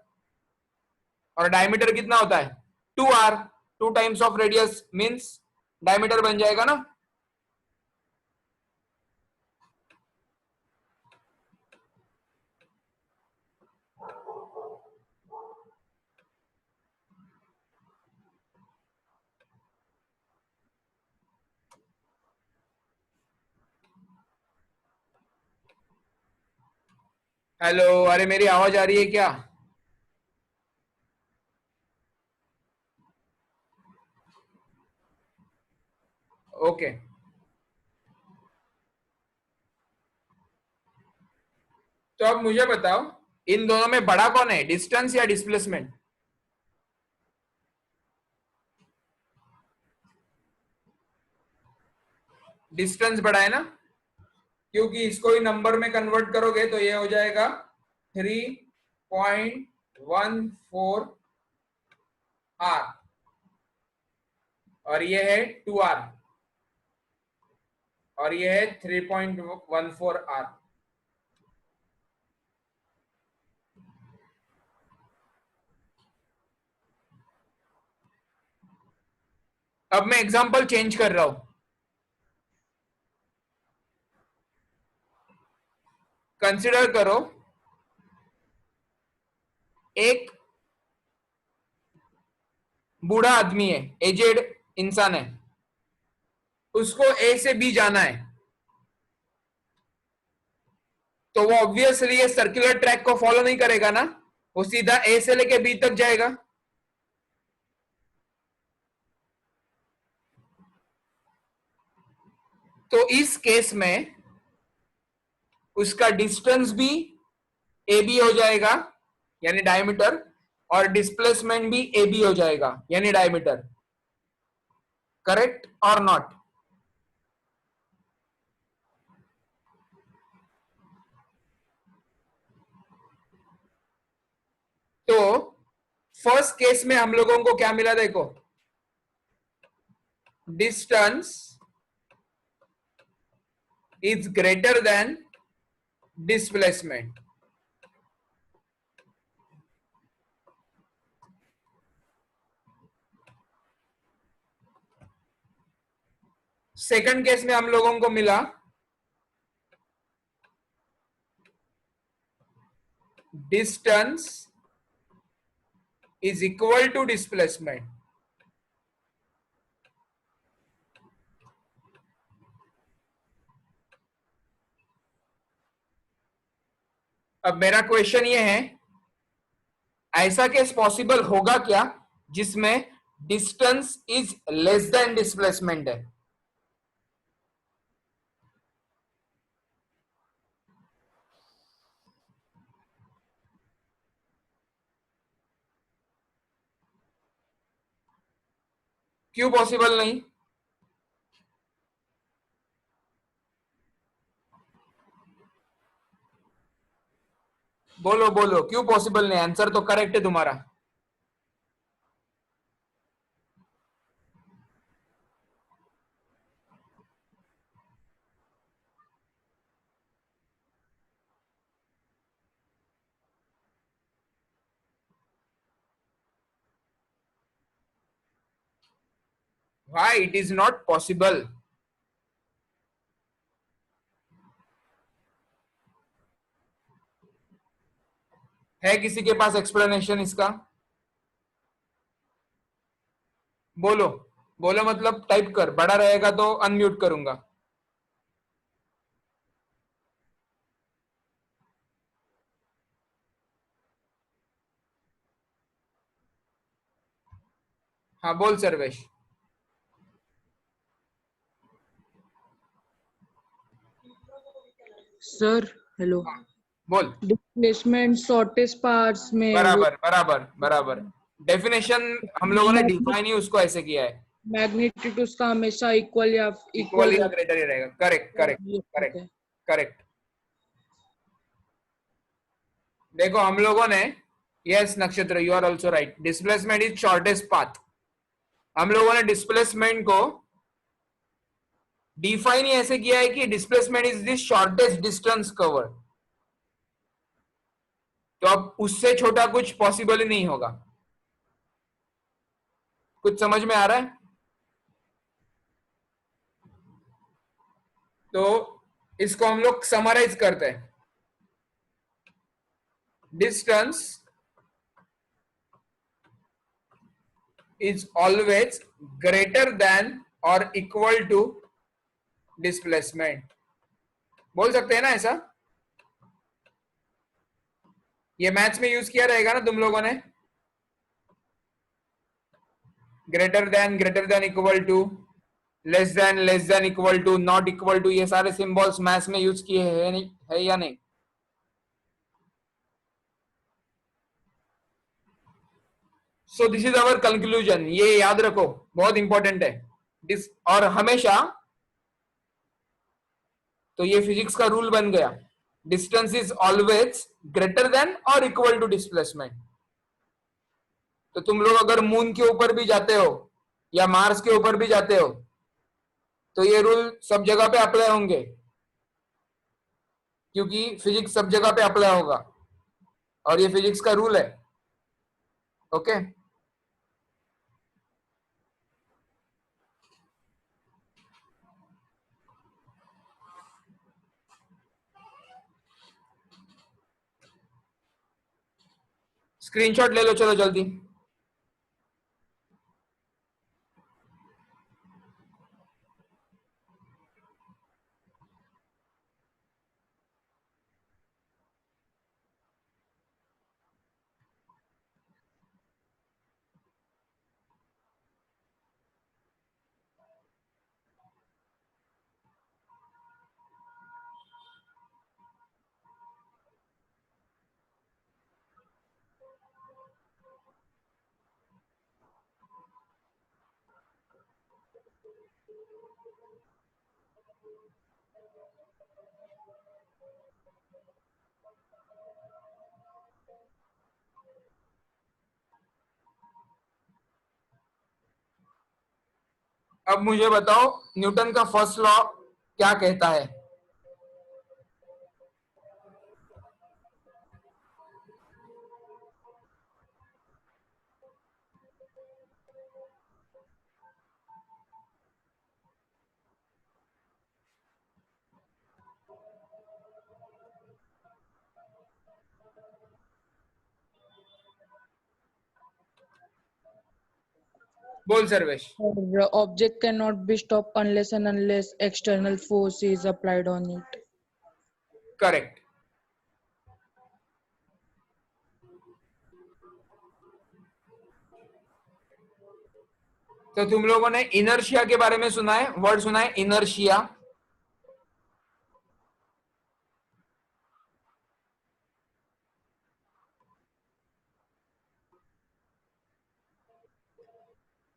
और डायमीटर कितना होता है? 2 r. 2 times of radius means diameter बन जाएगा ना। हेलो, अरे मेरी आवाज आ रही है क्या? ओके, तो अब मुझे बताओ, इन दोनों में बड़ा कौन है, डिस्टेंस या डिस्प्लेसमेंट? डिस्टेंस बड़ा है ना, क्योंकि इसको ही नंबर में कन्वर्ट करोगे तो ये हो जाएगा 3.14 आर, और ये है 2 आर, और ये है 3.14 आर। अब मैं एग्जांपल चेंज कर रहा हूं। कंसिडर करो एक बूढ़ा आदमी है, एजेड इंसान है, उसको ए से बी जाना है, तो वो ऑब्वियसली ये सर्कुलर ट्रैक को फॉलो नहीं करेगा ना, वो सीधा ए से लेके बी तक जाएगा। तो इस केस में उसका डिस्टेंस भी ए बी हो जाएगा यानी डायमीटर, और डिस्प्लेसमेंट भी ए बी हो जाएगा यानी डायमीटर। करेक्ट और नॉट? तो फर्स्ट केस में हम लोगों को क्या मिला देखो, distance is greater than displacement. Second case में हम लोगों को मिला distance is equal to displacement. अब मेरा क्वेश्चन ये है, ऐसा केस पॉसिबल होगा क्या जिसमें distance is less than displacement है? क्यों पॉसिबल नहीं? बोलो बोलो, क्यों पॉसिबल नहीं? आंसर तो करेक्ट है तुम्हारा। Why it is not possible? है किसी के पास एक्सप्लेनेशन इसका? बोलो बोलो, मतलब टाइप कर, बड़ा रहेगा तो अनम्यूट करूंगा। हाँ बोल सर्वेश। Sir hello. हाँ, बोल। डिस्प्लेसमेंट शॉर्टेस्ट पार्ट्स में वो बराबर बराबर बराबर। डेफिनेशन हम लोगों ने डिफाइन ही उसको ऐसे किया है, मैग्नीट्यूड उसका हमेशा इक्वल या इक्वल इक्वल या ग्रेटर ही रहेगा। Correct correct correct correct. देखो हम लोगों ने, yes Nakshatra you are also right, displacement is shortest path. हम लोगों ने डिस्प्लेसमेंट को डिफाइन ही ऐसे किया है कि displacement is the shortest distance covered. तो अब उससे छोटा कुछ पॉसिबल ही नहीं होगा। कुछ समझ में आ रहा है? तो इसको हम लोग समराइज करते हैं। Distance is always greater than और इक्वल टू डिस्प्लेसमेंट। बोल सकते हैं ना ऐसा? ये मैथ्स में यूज किया रहेगा ना तुम लोगों ने, greater than equal to, less than equal to, not equal to, ये सारे सिंबल्स मैथ्स में यूज किए हैं नहीं, है या नहीं? So this is our conclusion, ये याद रखो, बहुत इंपॉर्टेंट है। और हमेशा तो ये फिजिक्स का रूल बन गया, distance is always greater than और इक्वल टू डिस्प्लेसमेंट। तो तुम लोग अगर मून के ऊपर भी जाते हो या मार्स के ऊपर भी जाते हो तो ये रूल सब जगह पे अप्लाई होंगे, क्योंकि फिजिक्स सब जगह पे अप्लाई होगा और ये फिजिक्स का रूल है। ओके, स्क्रीनशॉट ले लो चलो जल्दी। अब मुझे बताओ न्यूटन का फर्स्ट लॉ क्या कहता है? बोल Sarvesh. Or object cannot be stopped unless external force is applied on it. Correct. तो तुम लोगों ने इनर्शिया के बारे में सुना है, वर्ड सुना है इनर्शिया?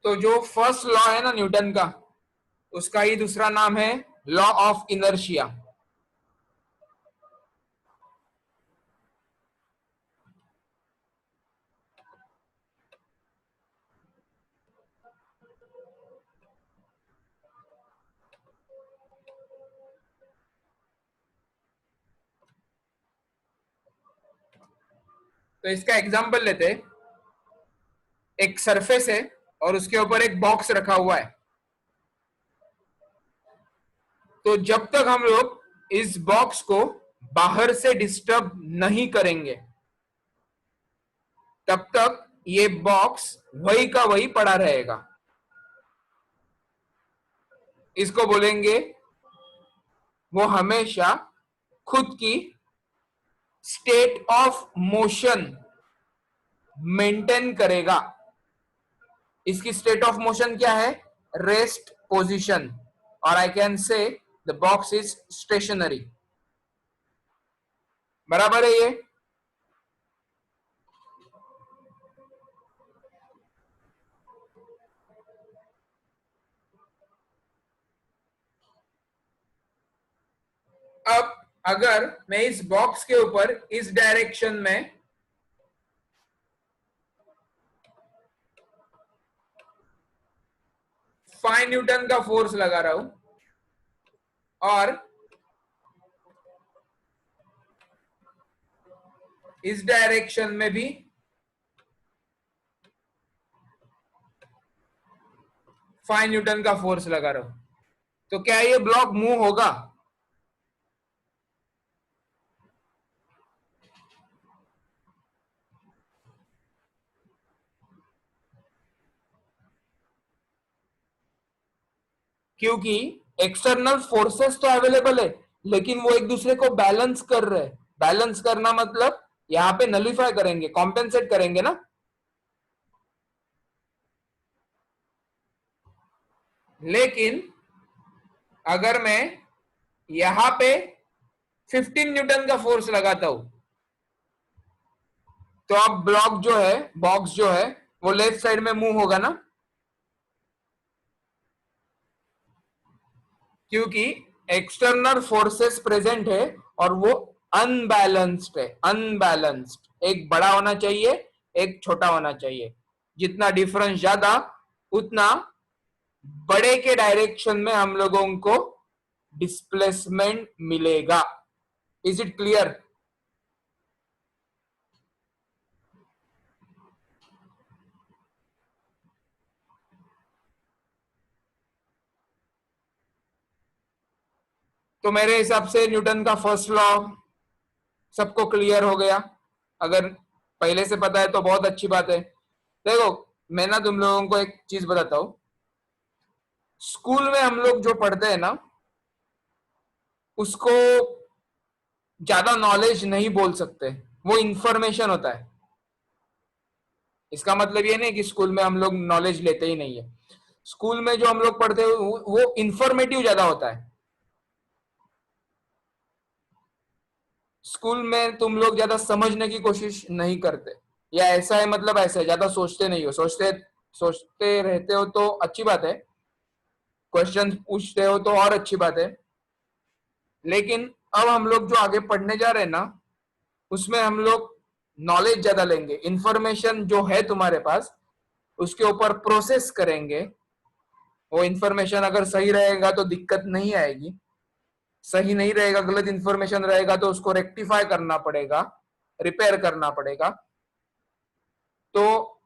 तो जो फर्स्ट लॉ है ना न्यूटन का, उसका ही दूसरा नाम है लॉ ऑफ इनर्शिया। तो इसका एग्जांपल लेते हैं। एक सरफेस है और उसके ऊपर एक बॉक्स रखा हुआ है। तो जब तक हम लोग इस बॉक्स को बाहर से डिस्टर्ब नहीं करेंगे तब तक ये बॉक्स वही का वही पड़ा रहेगा। इसको बोलेंगे वो हमेशा खुद की स्टेट ऑफ मोशन मेंटेन करेगा। इसकी स्टेट ऑफ मोशन क्या है? रेस्ट पोजीशन, और I can say the box is stationary. बराबर है ये? अब अगर मैं इस बॉक्स के ऊपर इस डायरेक्शन में फाइव न्यूटन का फोर्स लगा रहा हूं और इस डायरेक्शन में भी 5 न्यूटन का फोर्स लगा रहा हूं, तो क्या ये ब्लॉक मूव होगा? क्योंकि एक्सटर्नल फोर्सेस तो अवेलेबल है लेकिन वो एक दूसरे को बैलेंस कर रहे हैं। बैलेंस करना मतलब यहां पे नलिफाई करेंगे, कॉम्पेंसेट करेंगे ना। लेकिन अगर मैं यहां पे 15 न्यूटन का फोर्स लगाता हूं तो अब ब्लॉक जो है, बॉक्स जो है, वो लेफ्ट साइड में मूव होगा ना, क्योंकि एक्सटर्नल फोर्सेस प्रेजेंट है और वो अनबैलेंस्ड है, अनबैलेंस्ड। एक बड़ा होना चाहिए, एक छोटा होना चाहिए। जितना डिफरेंस ज्यादा, उतना बड़े के डायरेक्शन में हम लोगों को डिस्प्लेसमेंट मिलेगा। Is it clear? तो मेरे हिसाब से न्यूटन का फर्स्ट लॉ सबको क्लियर हो गया। अगर पहले से पता है तो बहुत अच्छी बात है। देखो, मैं ना तुम लोगों को एक चीज बताता हूं। स्कूल में हम लोग जो पढ़ते हैं ना, उसको ज्यादा नॉलेज नहीं बोल सकते, वो इंफॉर्मेशन होता है। इसका मतलब ये नहीं कि स्कूल में हम लोग नॉलेज लेते ही नहीं है। स्कूल में जो हम लोग पढ़ते हैं वो इंफॉर्मेटिव ज्यादा होता है। स्कूल में तुम लोग ज्यादा समझने की कोशिश नहीं करते, या ऐसा है मतलब ऐसा है, ज्यादा सोचते नहीं हो। सोचते सोचते रहते हो तो अच्छी बात है, क्वेश्चन पूछते हो तो और अच्छी बात है। लेकिन अब हम लोग जो आगे पढ़ने जा रहे हैं ना, उसमें हम लोग नॉलेज ज्यादा लेंगे। इंफॉर्मेशन जो है तुम्हारे पास, उसके ऊपर प्रोसेस करेंगे। वो इंफॉर्मेशन अगर सही रहेगा तो दिक्कत नहीं आएगी, सही नहीं रहेगा, गलत इंफॉर्मेशन रहेगा तो उसको रेक्टिफाई करना पड़ेगा, रिपेयर करना पड़ेगा। तो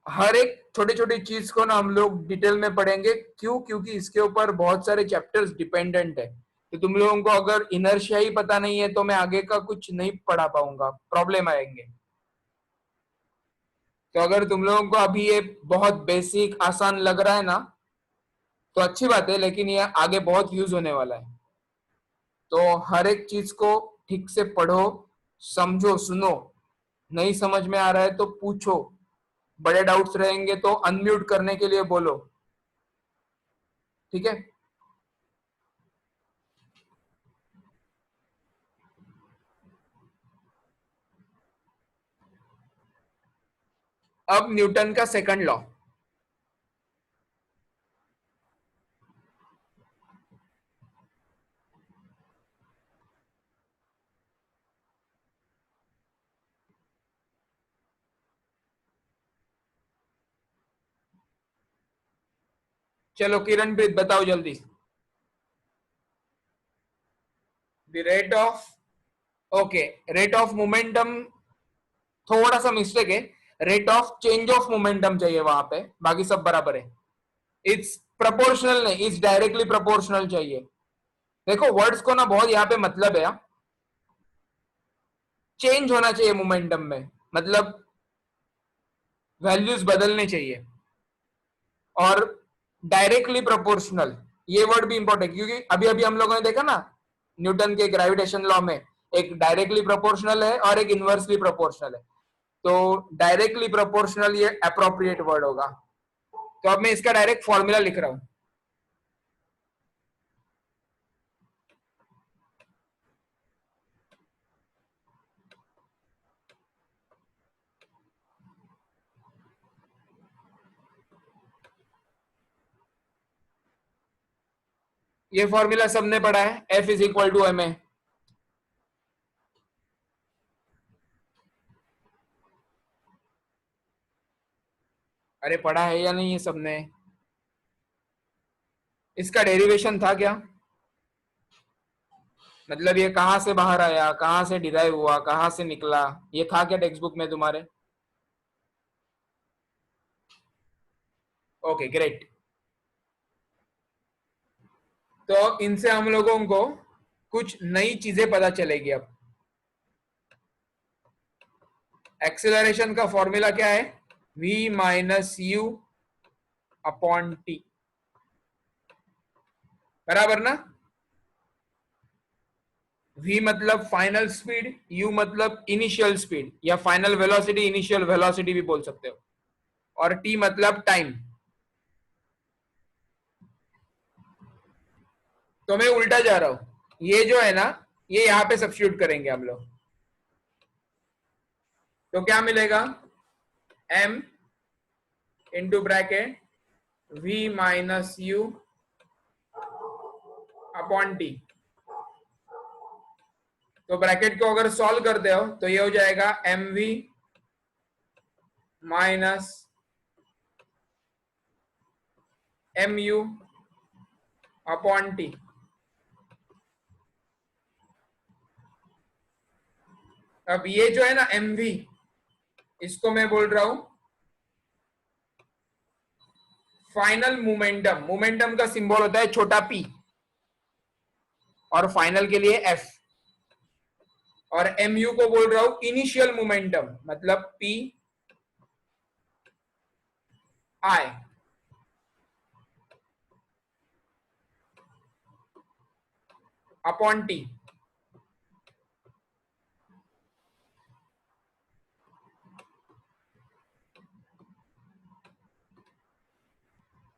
हर एक छोटी छोटी चीज को ना हम लोग डिटेल में पढ़ेंगे। क्यों? क्योंकि इसके ऊपर बहुत सारे चैप्टर्स डिपेंडेंट है। तो तुम लोगों को अगर इनर्शिया ही पता नहीं है तो मैं आगे का कुछ नहीं पढ़ा पाऊंगा, प्रॉब्लम आएंगे। तो अगर तुम लोगों को अभी ये बहुत बेसिक आसान लग रहा है ना, तो अच्छी बात है, लेकिन ये आगे बहुत यूज होने वाला है। तो हर एक चीज को ठीक से पढ़ो, समझो, सुनो। नहीं समझ में आ रहा है तो पूछो। बड़े डाउट्स रहेंगे तो अनम्यूट करने के लिए बोलो, ठीक है? अब न्यूटन का सेकंड लॉ। चलो किरणप्रीत बताओ जल्दी। The rate of, okay, rate of momentum थोड़ा सा मिस्टेक है। Rate of change of momentum चाहिए वहां पे, बाकी सब बराबर है। इट्स प्रोपोर्शनल नहीं, इट्स डायरेक्टली प्रोपोर्शनल चाहिए। देखो वर्ड्स को ना बहुत यहाँ पे मतलब है। चेंज होना चाहिए मोमेंटम में, मतलब वैल्यूज बदलने चाहिए। और डायरेक्टली प्रोपोर्शनल, ये वर्ड भी इंपॉर्टेंट, क्योंकि अभी अभी हम लोगों ने देखा ना न्यूटन के ग्रेविटेशन लॉ में, एक डायरेक्टली प्रोपोर्शनल है और एक इनवर्सली प्रोपोर्शनल है। तो डायरेक्टली प्रोपोर्शनल ये अप्रोप्रिएट वर्ड होगा। तो अब मैं इसका डायरेक्ट फॉर्मूला लिख रहा हूं। ये फॉर्मूला सबने पढ़ा है, F is equal to M A. अरे पढ़ा है या नहीं ये सबने? इसका डेरिवेशन था क्या? मतलब ये कहां से बाहर आया, कहां से डिराइव हुआ, कहां से निकला, ये था क्या टेक्स्ट बुक में तुम्हारे? Okay great. तो इनसे हम लोगों को कुछ नई चीजें पता चलेगी। अब एक्सेलरेशन का फॉर्मूला क्या है? v minus you upon T, बराबर ना? v मतलब फाइनल स्पीड, u मतलब इनिशियल स्पीड या फाइनल वेलोसिटी, इनिशियल वेलोसिटी भी बोल सकते हो, और t मतलब टाइम। तो मैं उल्टा जा रहा हूं, ये जो है ना, ये यहां पे सब्स्टिट्यूट करेंगे हम लोग। तो क्या मिलेगा? m into bracket v minus you upon T. तो ब्रैकेट को अगर सॉल्व करते हो तो ये हो जाएगा mv minus mu upon T. अब ये जो है ना mv, इसको मैं बोल रहा हूं फाइनल मोमेंटम। मोमेंटम का सिंबल होता है छोटा p और फाइनल के लिए f, और mu को बोल रहा हूं इनिशियल मोमेंटम, मतलब p i अपॉन टी।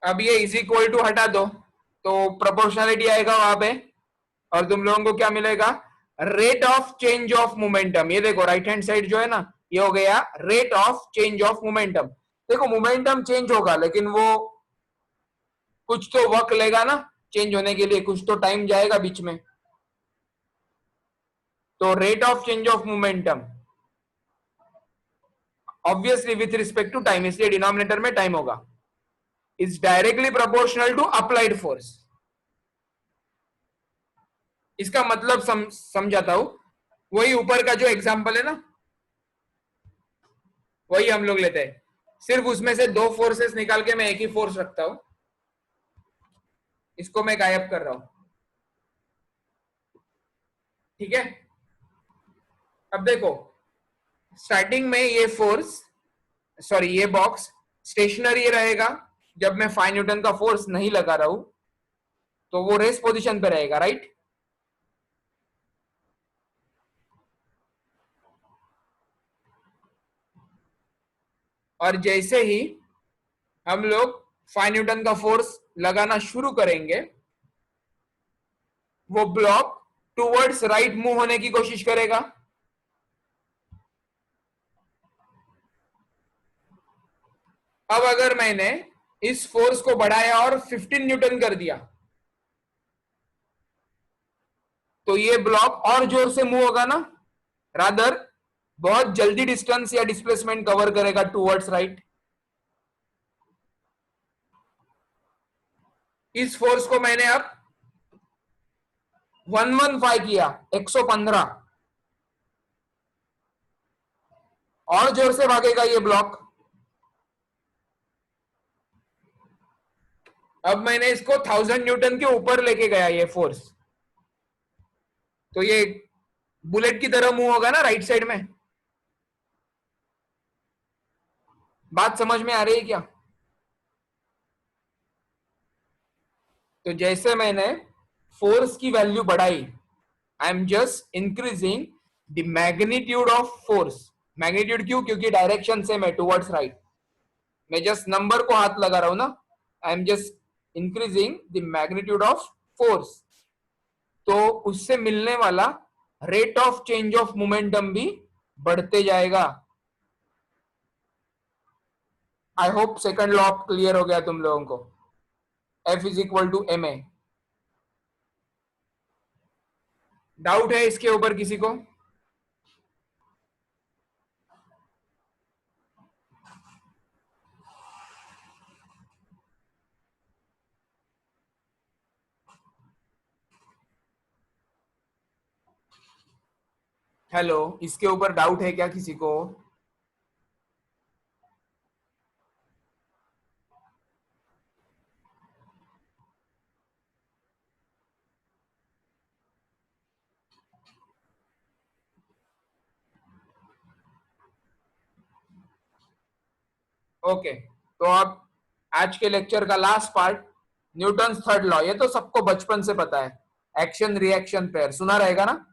अब ये इज इक्वल टू हटा दो तो प्रोपोर्शनलिटी आएगा वहां पे, और तुम लोगों को क्या मिलेगा, rate of change of momentum. ये देखो राइट हैंड साइड जो है ना, ये हो गया rate of change of momentum. देखो मोमेंटम चेंज होगा लेकिन वो कुछ तो वक्त लेगा ना चेंज होने के लिए, कुछ तो टाइम जाएगा बीच में। तो rate of change of momentum obviously with respect to time, इसलिए डिनोमिनेटर में टाइम होगा, is directly proportional to applied force. इसका मतलब समझाता हूं, वही ऊपर का जो एग्जांपल है ना, वही हम लोग लेते हैं, सिर्फ उसमें से दो फोर्सेस निकाल के मैं एक ही फोर्स रखता हूं, इसको मैं गायब कर रहा हूं। ठीक है, अब देखो स्टार्टिंग में ये फोर्स, सॉरी ये बॉक्स स्टेशनरी रहेगा, जब मैं 5 न्यूटन का फोर्स नहीं लगा रहा हूं तो वो रेस्ट पोजीशन पे रहेगा, राइट। और जैसे ही हम लोग 5 न्यूटन का फोर्स लगाना शुरू करेंगे, वो ब्लॉक टुवर्ड्स राइट मूव होने की कोशिश करेगा। अब अगर मैंने इस फोर्स को बढ़ाया और 15 न्यूटन कर दिया तो ये ब्लॉक और जोर से मूव होगा ना, रादर बहुत जल्दी डिस्टेंस या डिस्प्लेसमेंट कवर करेगा टुवर्ड्स राइट। इस फोर्स को मैंने अब 115 किया, 115, और जोर से भागेगा ये ब्लॉक। अब मैंने इसको 1000 न्यूटन के ऊपर लेके गया ये फोर्स, तो ये बुलेट की तरह मूव होगा ना राइट साइड में। बात समझ में आ रही है क्या। तो जैसे मैंने फोर्स की वैल्यू बढ़ाई, I am just increasing the magnitude of force. Magnitude क्यों, क्योंकि डायरेक्शन से मैं टुवर्ड्स राइट, मैं जस्ट नंबर को हाथ लगा रहा हूं ना, I am just increasing the magnitude of force. तो उससे मिलने वाला rate of change of momentum भी बढ़ते जाएगा। I hope second law clear हो गया तुम लोगों को, F is equal to M A. Doubt है इसके ऊपर किसी को। हेलो, इसके ऊपर डाउट है क्या किसी को। ओके, तो अब आज के लेक्चर का last part, Newton third law. ये तो सबको बचपन से पता है, एक्शन रिएक्शन पेयर सुना रहेगा ना।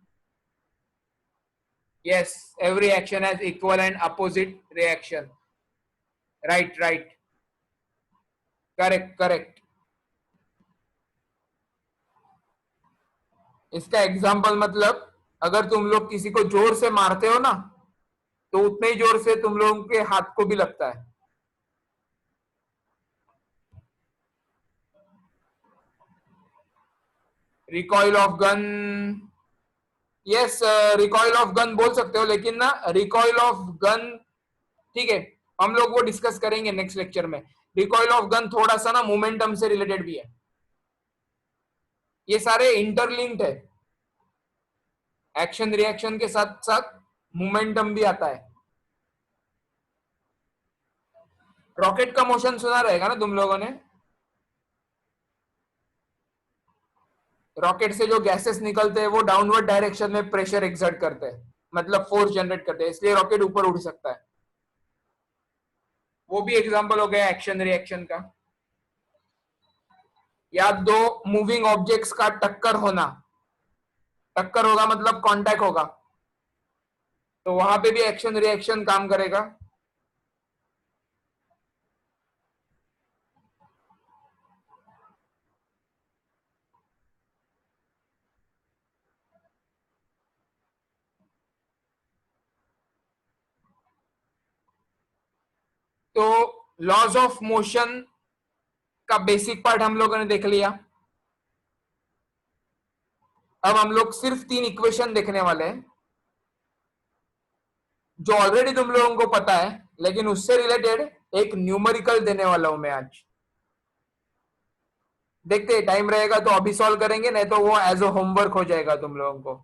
Yes, every action has equal and opposite reaction. Right right, correct correct. इसका एग्जाम्पल मतलब, अगर तुम लोग किसी को जोर से मारते हो ना, तो उतने ही जोर से तुम लोगों के हाथ को भी लगता है। Recoil of gun, yes, recoil of gun बोल सकते हो, लेकिन ना रिकॉइल ऑफ गन, ठीक है, हम लोग वो डिस्कस करेंगे नेक्स्ट लेक्चर में। रिकॉइल ऑफ गन थोड़ा सा ना मोमेंटम से रिलेटेड भी है, ये सारे इंटरलिंक्ड है, एक्शन रिएक्शन के साथ साथ मोमेंटम भी आता है। रॉकेट का मोशन सुना रहेगा ना तुम लोगों ने? रॉकेट से जो गैसेस निकलते हैं वो डाउनवर्ड डायरेक्शन में प्रेशर एक्सर्ट करते हैं, मतलब फोर्स जनरेट करते हैं, इसलिए रॉकेट ऊपर उड़ सकता है। वो भी एग्जांपल हो गया एक्शन रिएक्शन का। या दो मूविंग ऑब्जेक्ट्स का टक्कर होना, टक्कर होगा मतलब कांटेक्ट होगा, तो वहां पे भी एक्शन रिएक्शन काम करेगा। तो लॉज ऑफ मोशन का बेसिक पार्ट हम लोगों ने देख लिया। अब हम लोग सिर्फ 3 इक्वेशन देखने वाले हैं, जो ऑलरेडी तुम लोगों को पता है, लेकिन उससे रिलेटेड एक न्यूमेरिकल देने वाला हूं मैं आज। देखते हैं, टाइम रहेगा तो अभी सॉल्व करेंगे, नहीं तो वो एज अ होमवर्क हो जाएगा तुम लोगों को।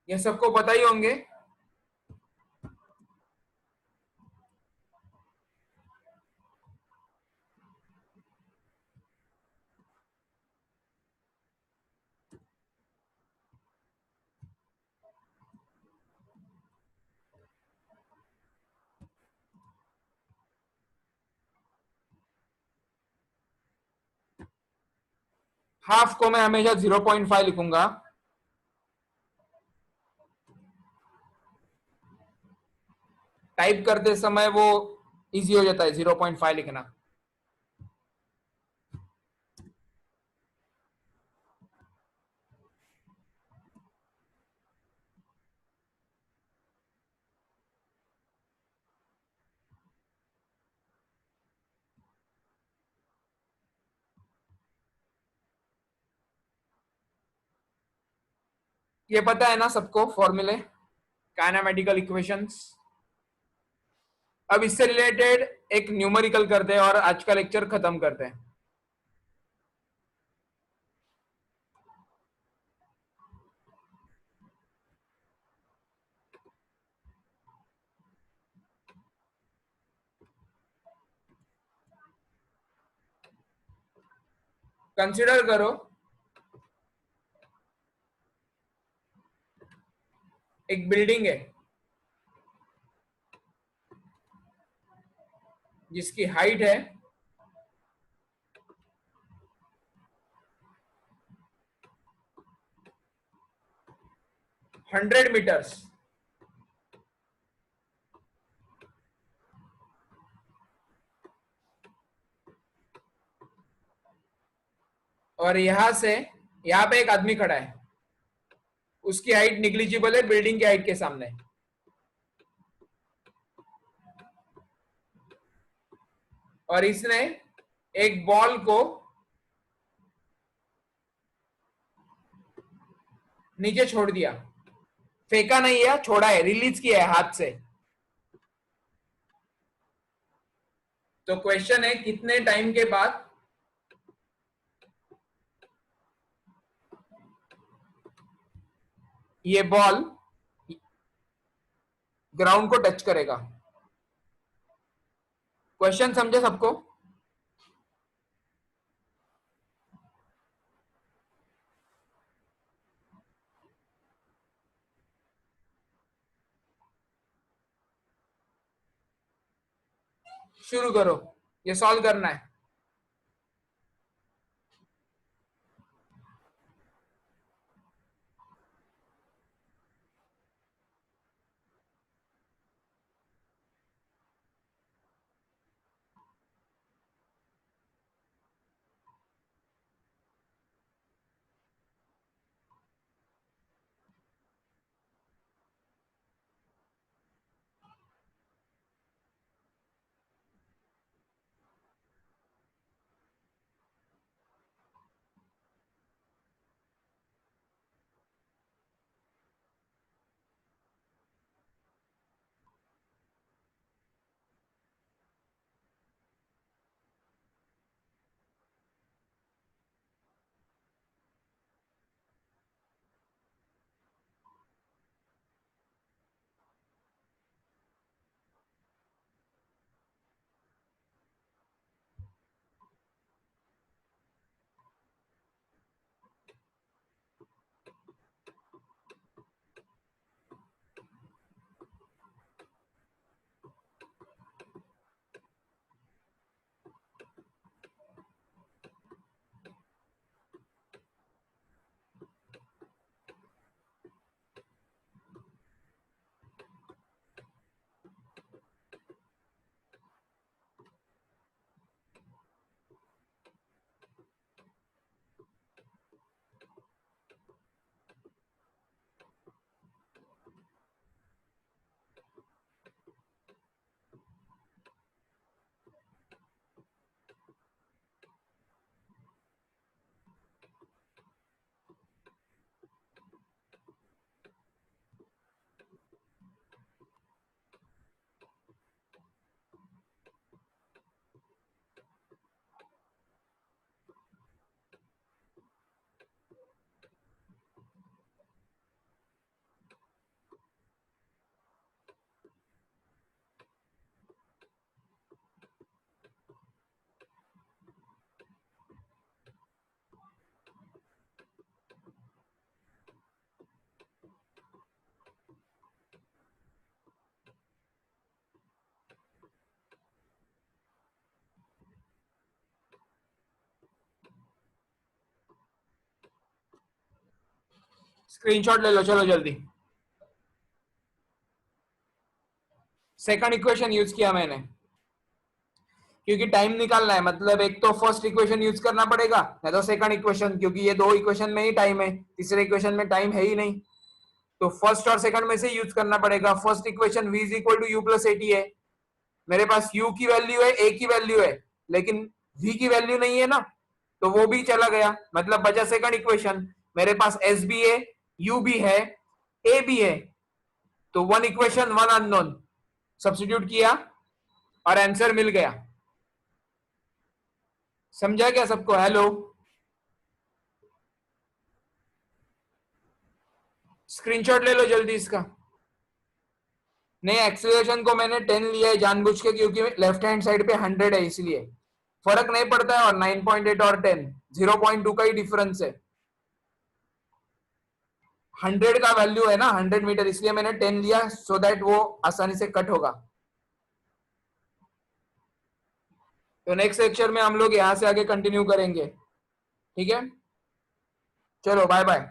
ये सबको पता ही होंगे। हाफ को मैं हमेशा 0.5 लिखूंगा, टाइप करते समय वो इजी हो जाता है 0.5 लिखना। ये पता है ना सबको फॉर्मूले, काइनेमेटिकल इक्वेशंस। अब इससे रिलेटेड एक न्यूमेरिकल करते हैं और आज का लेक्चर खत्म करते हैं। कंसिडर करो, एक बिल्डिंग है जिसकी हाइट है 100 मीटर्स, और यहां से यहां पे एक आदमी खड़ा है, उसकी हाइट निग्लिजिबल है बिल्डिंग की हाइट के सामने, और इसने एक बॉल को नीचे छोड़ दिया, फेंका नहीं है, छोड़ा है, रिलीज किया है हाथ से। तो क्वेश्चन है कितने टाइम के बाद ये बॉल ग्राउंड को टच करेगा। क्वेश्चन समझे सबको? शुरू करो, ये सॉल्व करना है। स्क्रीनशॉट ले लो, चलो जल्दी। सेकंड इक्वेशन यूज किया मैंने, क्योंकि टाइम निकालना है, मतलब एक तो फर्स्ट इक्वेशन यूज करना पड़ेगा, नहीं तो सेकंड इक्वेशन, क्योंकि ये दो इक्वेशन में ही टाइम है, तीसरे इक्वेशन में टाइम है ही नहीं। तो फर्स्ट और सेकंड में से यूज करना पड़ेगा। First equation v is equal to u plus at है, मेरे पास u की वैल्यू है, a की वैल्यू है, लेकिन v की वैल्यू नहीं है ना, तो वो भी चला गया, मतलब बचा सेकंड इक्वेशन। मेरे पास s भी है, u भी है, a भी है, तो one equation one unknown, substitute किया और आंसर मिल गया। समझा क्या सबको? हेलो, स्क्रीनशॉट ले लो जल्दी इसका। नहीं, एक्सेलरेशन को मैंने 10 लिया है जानबूझ के, क्योंकि लेफ्ट हैंड साइड पे 100 है, इसलिए फर्क नहीं पड़ता है। और 9.8 और 10 0.2 का ही डिफरेंस है। 100 का वैल्यू है ना, 100 मीटर, इसलिए मैंने 10 लिया, सो दैट वो आसानी से कट होगा। तो नेक्स्ट लेक्चर में हम लोग यहां से आगे कंटिन्यू करेंगे, ठीक है? चलो बाय बाय।